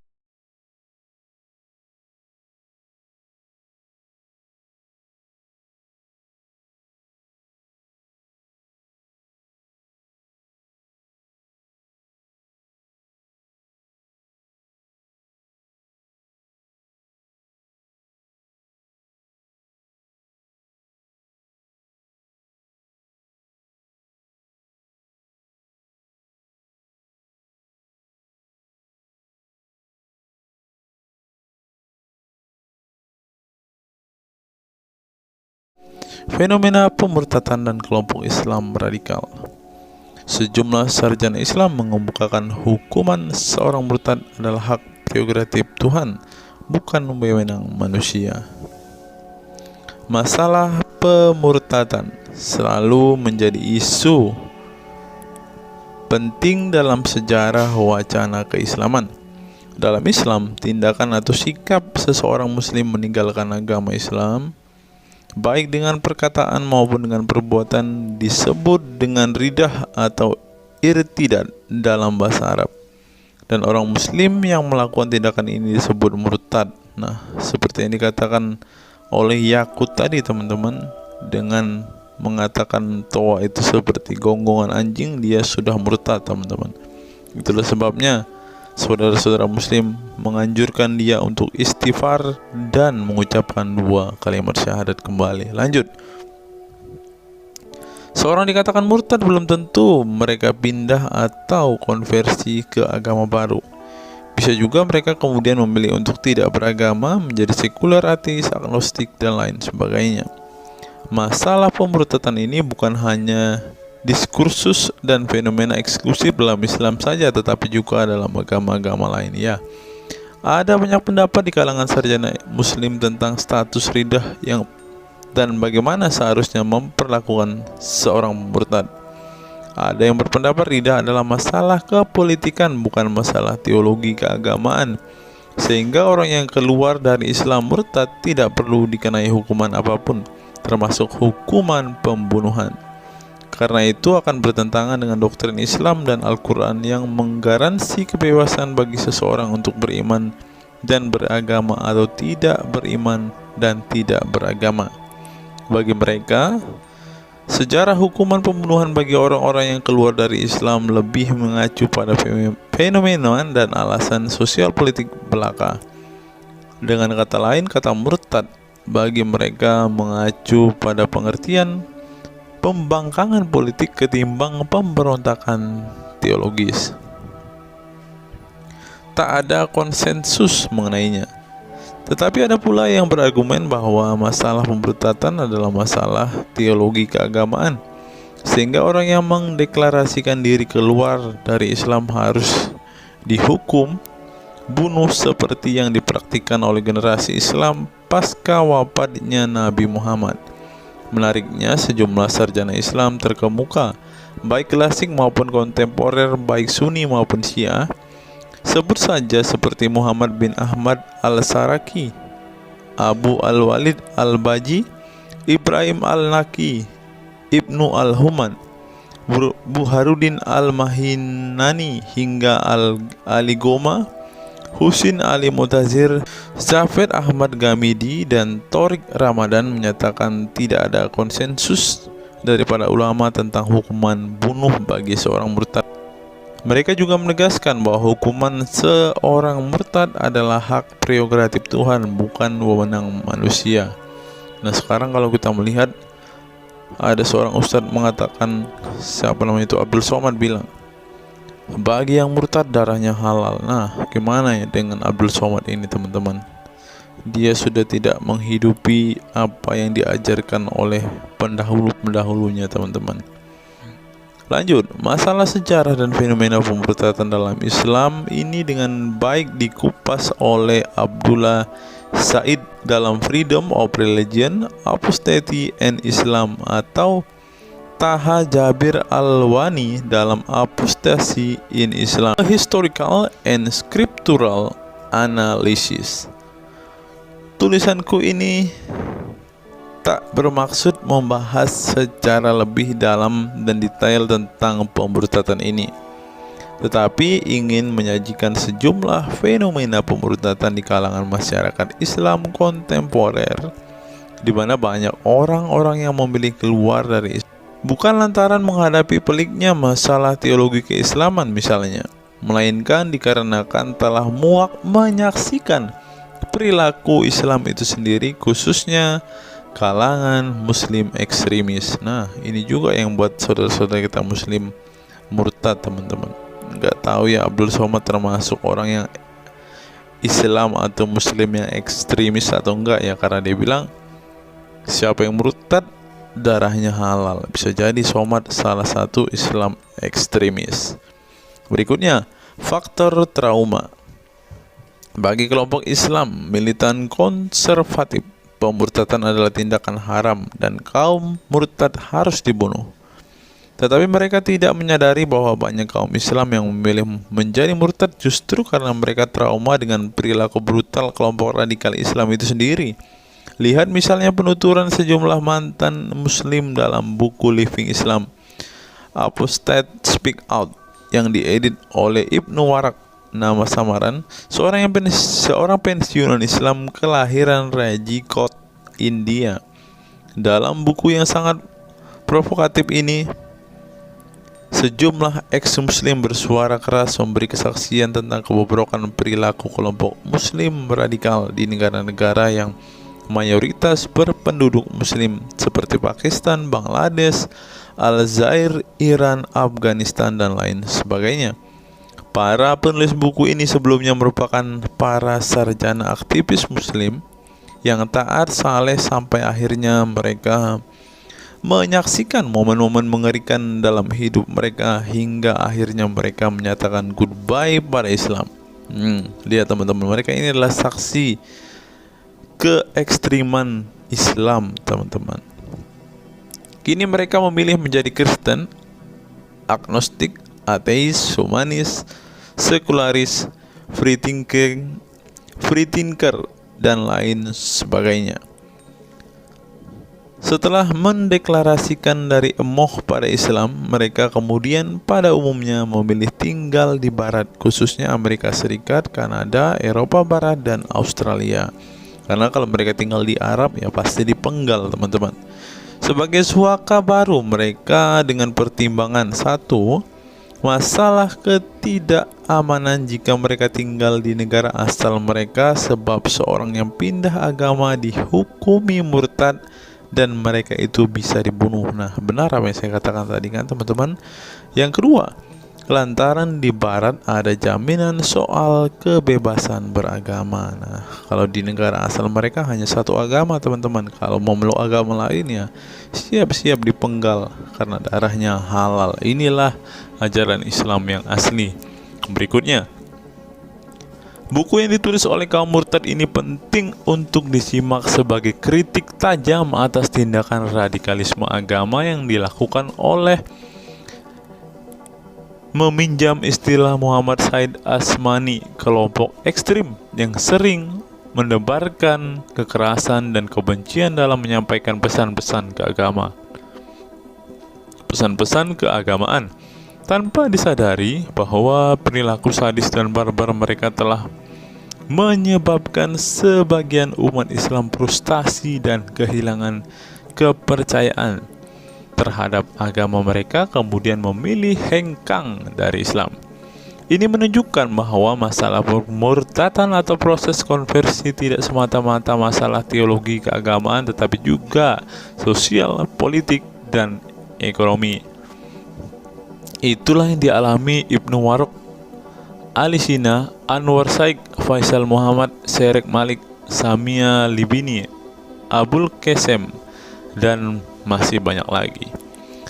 Speaker 1: Fenomena pemurtadan dan kelompok Islam radikal. Sejumlah sarjana Islam mengemukakan hukuman seorang murtad adalah hak prerogatif Tuhan, bukan wewenang manusia. Masalah pemurtadan selalu menjadi isu penting dalam sejarah wacana keislaman. Dalam Islam, tindakan atau sikap seseorang muslim meninggalkan agama Islam, baik dengan perkataan maupun dengan perbuatan, disebut dengan ridah atau irtidad dalam bahasa Arab. Dan orang muslim yang melakukan tindakan ini disebut murtad. Nah, seperti yang dikatakan oleh Yakut tadi teman-teman, dengan mengatakan toa itu seperti gonggongan anjing, dia sudah murtad teman-teman. Itulah sebabnya saudara-saudara muslim menganjurkan dia untuk istighfar dan mengucapkan 2 kalimat syahadat kembali. Lanjut. Seorang dikatakan murtad belum tentu mereka pindah atau konversi ke agama baru. Bisa juga mereka kemudian memilih untuk tidak beragama, menjadi sekuler, ateis, agnostik, dan lain sebagainya. Masalah pemurtadan ini bukan hanya diskursus dan fenomena eksklusif dalam Islam saja, tetapi juga dalam agama-agama lain. Ya, ada banyak pendapat di kalangan sarjana muslim tentang status ridah dan bagaimana seharusnya memperlakukan seorang murtad. Ada yang berpendapat ridah adalah masalah kepolitikan, bukan masalah teologi keagamaan, sehingga orang yang keluar dari Islam murtad tidak perlu dikenai hukuman apapun, termasuk hukuman pembunuhan. Karena itu akan bertentangan dengan doktrin Islam dan Al-Quran yang menggaransi kebebasan bagi seseorang untuk beriman dan beragama atau tidak beriman dan tidak beragama. Bagi mereka, sejarah hukuman pembunuhan bagi orang-orang yang keluar dari Islam lebih mengacu pada fenomena dan alasan sosial politik belaka. Dengan kata lain, kata murtad bagi mereka mengacu pada pengertian pembangkangan politik ketimbang pemberontakan teologis. Tak ada konsensus mengenainya. Tetapi ada pula yang berargumen bahwa masalah pemurtadan adalah masalah teologi keagamaan, sehingga orang yang mendeklarasikan diri keluar dari Islam harus dihukum bunuh seperti yang dipraktikkan oleh generasi Islam pasca wafatnya Nabi Muhammad. Menariknya, sejumlah sarjana Islam terkemuka, baik klasik maupun kontemporer, baik Sunni maupun Syiah, sebut saja seperti Muhammad bin Ahmad al-Saraki, Abu al-Walid al-Baji, Ibrahim al-Naqi, Ibnu al-Human, Buharuddin al-Mahinani hingga Ali Goma, Husin Ali Mutazir, Zafed Ahmad Gamidi, dan Torik Ramadan menyatakan tidak ada konsensus dari para ulama tentang hukuman bunuh bagi seorang murtad. Mereka juga menegaskan bahwa hukuman seorang murtad adalah hak prerogatif Tuhan, bukan wewenang manusia. Nah, sekarang kalau kita melihat, ada seorang ustadz mengatakan, siapa namanya itu, Abdul Somad, bilang bagi yang murtad darahnya halal. Nah, gimana ya dengan Abdul Somad ini teman-teman? Dia sudah tidak menghidupi apa yang diajarkan oleh pendahulu-pendahulunya teman-teman. Lanjut, masalah sejarah dan fenomena pemurtadan dalam Islam ini dengan baik dikupas oleh Abdullah Said dalam Freedom of Religion, Apostasy and Islam, atau Taha Jabir Al-Wani dalam Apostasy in Islam, A Historical and Scriptural Analysis. Tulisanku ini tak bermaksud membahas secara lebih dalam dan detail tentang pemurtadan ini, tetapi ingin menyajikan sejumlah fenomena pemurtadan di kalangan masyarakat Islam kontemporer, di mana banyak orang-orang yang memilih keluar dari Islam bukan lantaran menghadapi peliknya masalah teologi keislaman misalnya, melainkan dikarenakan telah muak menyaksikan perilaku Islam itu sendiri, khususnya kalangan muslim ekstremis. Nah, ini juga yang buat saudara-saudara kita muslim murtad teman-teman. Nggak tahu ya Abdul Somad termasuk orang yang Islam atau muslim yang ekstremis atau enggak ya, karena dia bilang siapa yang murtad darahnya halal. Bisa jadi Somad salah satu Islam ekstremis. Berikutnya, faktor trauma. Bagi kelompok Islam militan konservatif, pemurtadan adalah tindakan haram dan kaum murtad harus dibunuh. Tetapi mereka tidak menyadari bahwa banyak kaum Islam yang memilih menjadi murtad justru karena mereka trauma dengan perilaku brutal kelompok radikal Islam itu sendiri. Lihat misalnya penuturan sejumlah mantan muslim dalam buku Living Islam, Apostate Speak Out, yang diedit oleh Ibnu Warak, nama samaran, seorang pensiunan Islam kelahiran Rajkot, India. Dalam buku yang sangat provokatif ini, sejumlah ex-muslim bersuara keras memberi kesaksian tentang kebobrokan perilaku kelompok muslim radikal di negara-negara yang mayoritas berpenduduk muslim seperti Pakistan, Bangladesh, Aljazair, Iran, Afghanistan, dan lain sebagainya. Para penulis buku ini sebelumnya merupakan para sarjana aktivis muslim yang taat saleh sampai akhirnya mereka menyaksikan momen-momen mengerikan dalam hidup mereka hingga akhirnya mereka menyatakan goodbye pada Islam. Lihat teman-teman, mereka ini adalah saksi keekstriman Islam, teman-teman. Kini mereka memilih menjadi Kristen, agnostik, ateis, humanis, sekularis, free thinker, dan lain sebagainya. Setelah mendeklarasikan dari emoh pada Islam, mereka kemudian pada umumnya memilih tinggal di Barat, khususnya Amerika Serikat, Kanada, Eropa Barat, dan Australia. Karena kalau mereka tinggal di Arab ya pasti dipenggal, teman-teman. Sebagai suaka baru mereka dengan pertimbangan satu, masalah ketidakamanan jika mereka tinggal di negara asal mereka sebab seorang yang pindah agama dihukumi murtad dan mereka itu bisa dibunuh. Nah, benar apa yang saya katakan tadi kan, teman-teman. Yang kedua, lantaran di Barat ada jaminan soal kebebasan beragama. Nah, kalau di negara asal mereka hanya satu agama, teman-teman. Kalau mau meluk agama lain ya siap-siap dipenggal karena darahnya halal. Inilah ajaran Islam yang asli. Berikutnya, buku yang ditulis oleh kaum murtad ini penting untuk disimak sebagai kritik tajam atas tindakan radikalisme agama yang dilakukan oleh, meminjam istilah Muhammad Said Asmani, kelompok ekstrim yang sering mendebarkan kekerasan dan kebencian dalam menyampaikan pesan-pesan keagamaan tanpa disadari bahwa perilaku sadis dan barbar mereka telah menyebabkan sebagian umat Islam frustasi dan kehilangan kepercayaan terhadap agama mereka, kemudian memilih hengkang dari Islam. Ini menunjukkan bahwa masalah pemurtadan atau proses konversi tidak semata-mata masalah teologi keagamaan, tetapi juga sosial, politik, dan ekonomi. Itulah yang dialami Ibnu Warok, Ali Sina, Anwar Saik, Faisal Muhammad, Serek Malik, Samia Libini, Abul Qasem, dan masih banyak lagi.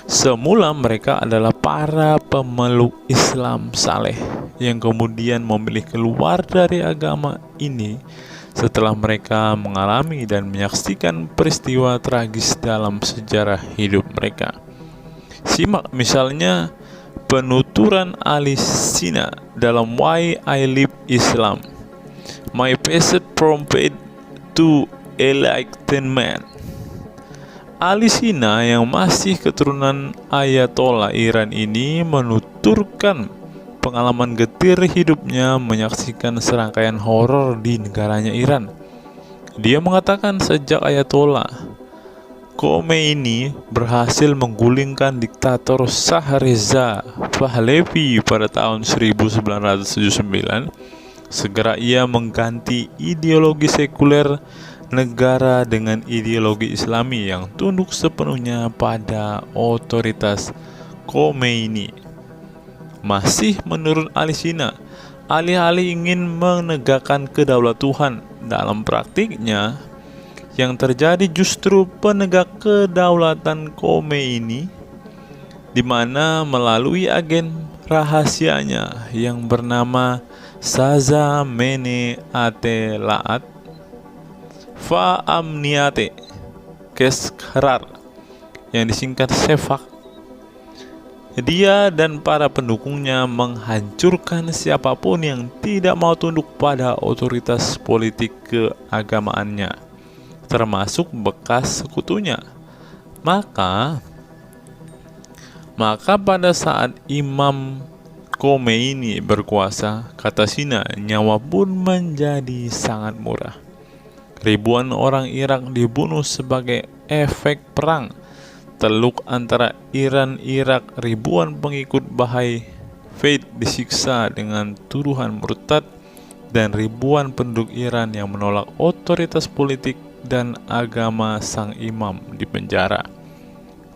Speaker 1: Semula mereka adalah para pemeluk Islam saleh yang kemudian memilih keluar dari agama ini setelah mereka mengalami dan menyaksikan peristiwa tragis dalam sejarah hidup mereka. Simak misalnya penuturan Ali Sina dalam Why I Live Islam, My Passage from Faith to Enlightenment. Ali Sina yang masih keturunan Ayatollah Iran ini menuturkan pengalaman getir hidupnya menyaksikan serangkaian horor di negaranya Iran. Dia mengatakan sejak Ayatollah Khomeini berhasil menggulingkan diktator Shah Reza Pahlavi pada tahun 1979, segera ia mengganti ideologi sekuler negara dengan ideologi Islami yang tunduk sepenuhnya pada otoritas Khomeini. Masih menurut Ali Sina, alih-alih ingin menegakkan kedaulat Tuhan, dalam praktiknya yang terjadi justru penegak kedaulatan Khomeini, di mana melalui agen rahasianya yang bernama Saza Mene Atelaat, Shifa Amniate Keskharar yang disingkat Shefak. Dia dan para pendukungnya menghancurkan siapapun yang tidak mau tunduk pada otoritas politik keagamaannya, termasuk bekas sekutunya. Maka pada saat Imam Khomeini berkuasa, kata Sina, nyawa pun menjadi sangat murah. Ribuan orang Irak dibunuh sebagai efek perang. Teluk antara Iran-Irak, ribuan pengikut Bahai Faith disiksa dengan tuduhan murtad, dan ribuan penduduk Iran yang menolak otoritas politik dan agama sang imam dipenjara.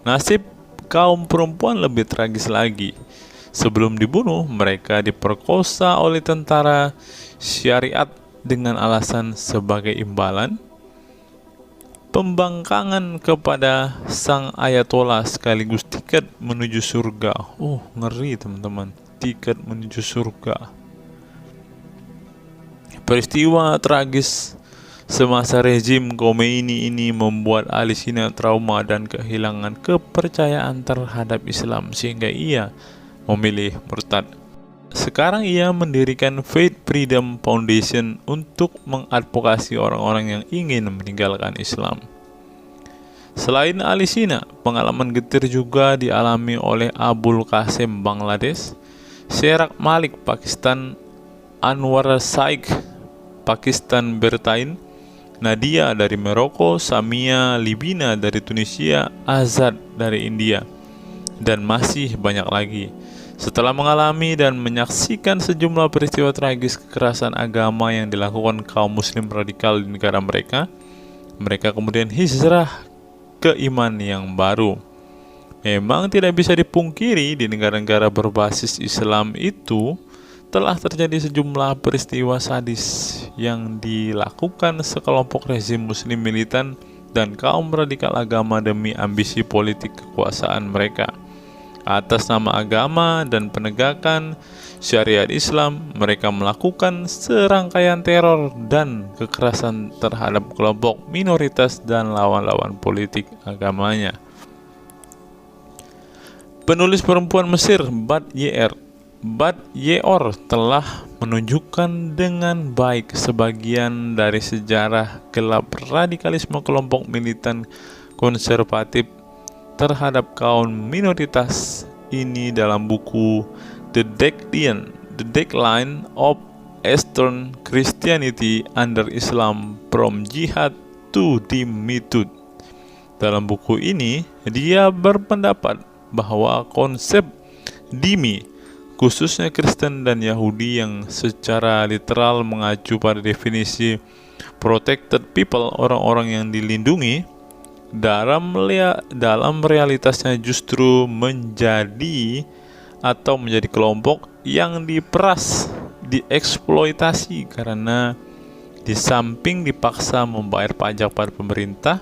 Speaker 1: Nasib kaum perempuan lebih tragis lagi. Sebelum dibunuh, mereka diperkosa oleh tentara syariat dengan alasan sebagai imbalan pembangkangan kepada sang ayatollah sekaligus tiket menuju surga. Oh, ngeri teman-teman, tiket menuju surga. Peristiwa tragis semasa rezim Khomeini ini membuat Ali Sina trauma dan kehilangan kepercayaan terhadap Islam sehingga ia memilih murtad. Sekarang ia mendirikan Faith Freedom Foundation untuk mengadvokasi orang-orang yang ingin meninggalkan Islam. Selain Ali Sina, pengalaman getir juga dialami oleh Abul Qasim Bangladesh, Sherak Malik Pakistan, Anwar Shaikh Pakistan Bertain, Nadia dari Maroko, Samia Libina dari Tunisia, Azad dari India, dan masih banyak lagi. Setelah mengalami dan menyaksikan sejumlah peristiwa tragis kekerasan agama yang dilakukan kaum muslim radikal di negara mereka, mereka kemudian hijrah ke iman yang baru. Memang tidak bisa dipungkiri di negara-negara berbasis Islam itu telah terjadi sejumlah peristiwa sadis yang dilakukan sekelompok rezim muslim militan dan kaum radikal agama demi ambisi politik kekuasaan mereka. Atas nama agama dan penegakan syariat Islam, mereka melakukan serangkaian teror dan kekerasan terhadap kelompok minoritas dan lawan-lawan politik agamanya. Penulis perempuan Mesir Bat Ye'or telah menunjukkan dengan baik sebagian dari sejarah gelap radikalisme kelompok militan konservatif terhadap kaum minoritas ini dalam buku The Decline of Eastern Christianity Under Islam From Jihad to Dhimmitud. Dalam buku ini, dia berpendapat bahwa konsep dhimmi, khususnya Kristen dan Yahudi yang secara literal mengacu pada definisi protected people, orang-orang yang dilindungi, dalam realitasnya justru menjadi kelompok yang diperas, dieksploitasi karena di samping dipaksa membayar pajak pada pemerintah,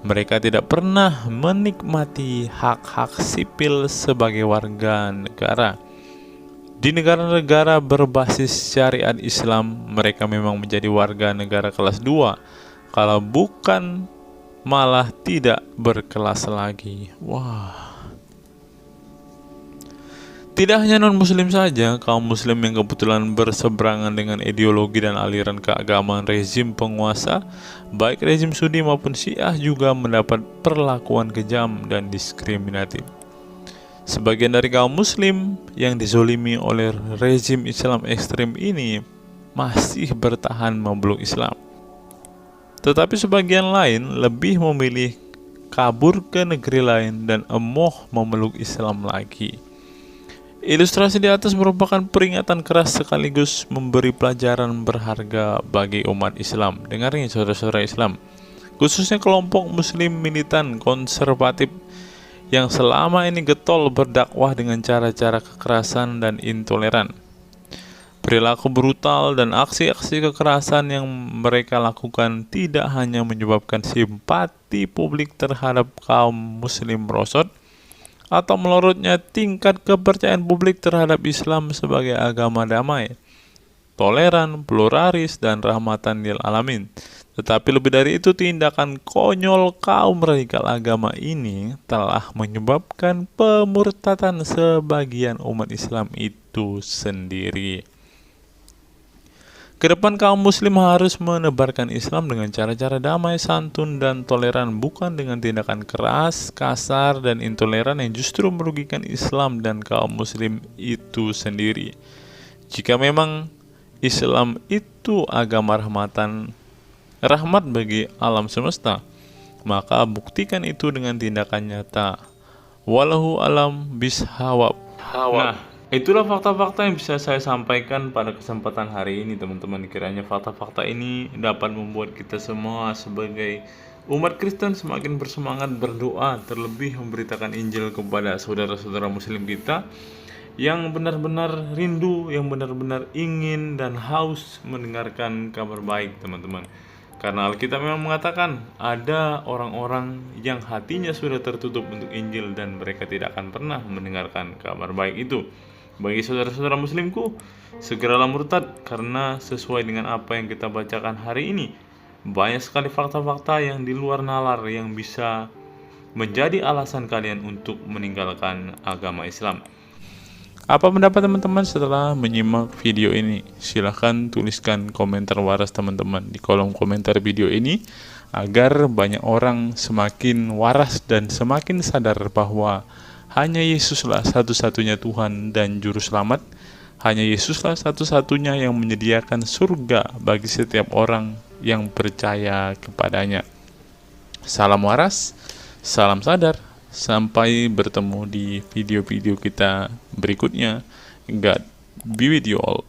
Speaker 1: mereka tidak pernah menikmati hak-hak sipil sebagai warga negara. Di negara-negara berbasis syariat Islam, mereka memang menjadi warga negara kelas 2, kalau bukan malah tidak berkelas lagi. Wah. Tidak hanya non-muslim saja, kaum muslim yang kebetulan berseberangan dengan ideologi dan aliran keagamaan rezim penguasa, baik rezim Sunni maupun Syiah, juga mendapat perlakuan kejam dan diskriminatif. Sebagian dari kaum muslim yang dizolimi oleh rezim Islam ekstrem ini masih bertahan memeluk Islam. Tetapi sebagian lain lebih memilih kabur ke negeri lain dan emoh memeluk Islam lagi. Ilustrasi di atas merupakan peringatan keras sekaligus memberi pelajaran berharga bagi umat Islam. Dengarnya saudara-saudara Islam, khususnya kelompok muslim militan konservatif yang selama ini getol berdakwah dengan cara-cara kekerasan dan intoleran. Perilaku brutal dan aksi-aksi kekerasan yang mereka lakukan tidak hanya menyebabkan simpati publik terhadap kaum muslim merosot atau melorotnya tingkat kepercayaan publik terhadap Islam sebagai agama damai, toleran, pluralis, dan rahmatan lil alamin, Tetapi lebih dari itu, tindakan konyol kaum radikal agama ini telah menyebabkan pemurtadan sebagian umat Islam itu sendiri. Kedepan kaum muslim harus menebarkan Islam dengan cara-cara damai, santun, dan toleran, bukan dengan tindakan keras, kasar, dan intoleran yang justru merugikan Islam dan kaum muslim itu sendiri. Jika memang Islam itu agama rahmat bagi alam semesta, maka buktikan itu dengan tindakan nyata. Wallahu alam bishawab. Nah, itulah fakta-fakta yang bisa saya sampaikan pada kesempatan hari ini, teman-teman. Kiranya fakta-fakta ini dapat membuat kita semua sebagai umat Kristen semakin bersemangat berdoa, terlebih memberitakan Injil kepada saudara-saudara muslim kita yang benar-benar rindu, yang benar-benar ingin dan haus mendengarkan kabar baik, teman-teman. Karena Alkitab memang mengatakan ada orang-orang yang hatinya sudah tertutup untuk Injil dan mereka tidak akan pernah mendengarkan kabar baik itu. Bagi saudara-saudara muslimku, segeralah murtad, karena sesuai dengan apa yang kita bacakan hari ini, banyak sekali fakta-fakta yang di luar nalar yang bisa menjadi alasan kalian untuk meninggalkan agama Islam. Apa pendapat teman-teman setelah menyimak video ini? Silahkan tuliskan komentar waras teman-teman di kolom komentar video ini, agar banyak orang semakin waras dan semakin sadar bahwa hanya Yesuslah satu-satunya Tuhan dan Juru Selamat. Hanya Yesuslah satu-satunya yang menyediakan surga bagi setiap orang yang percaya kepadanya. Salam waras, salam sadar. Sampai bertemu di video-video kita berikutnya. God be with you all.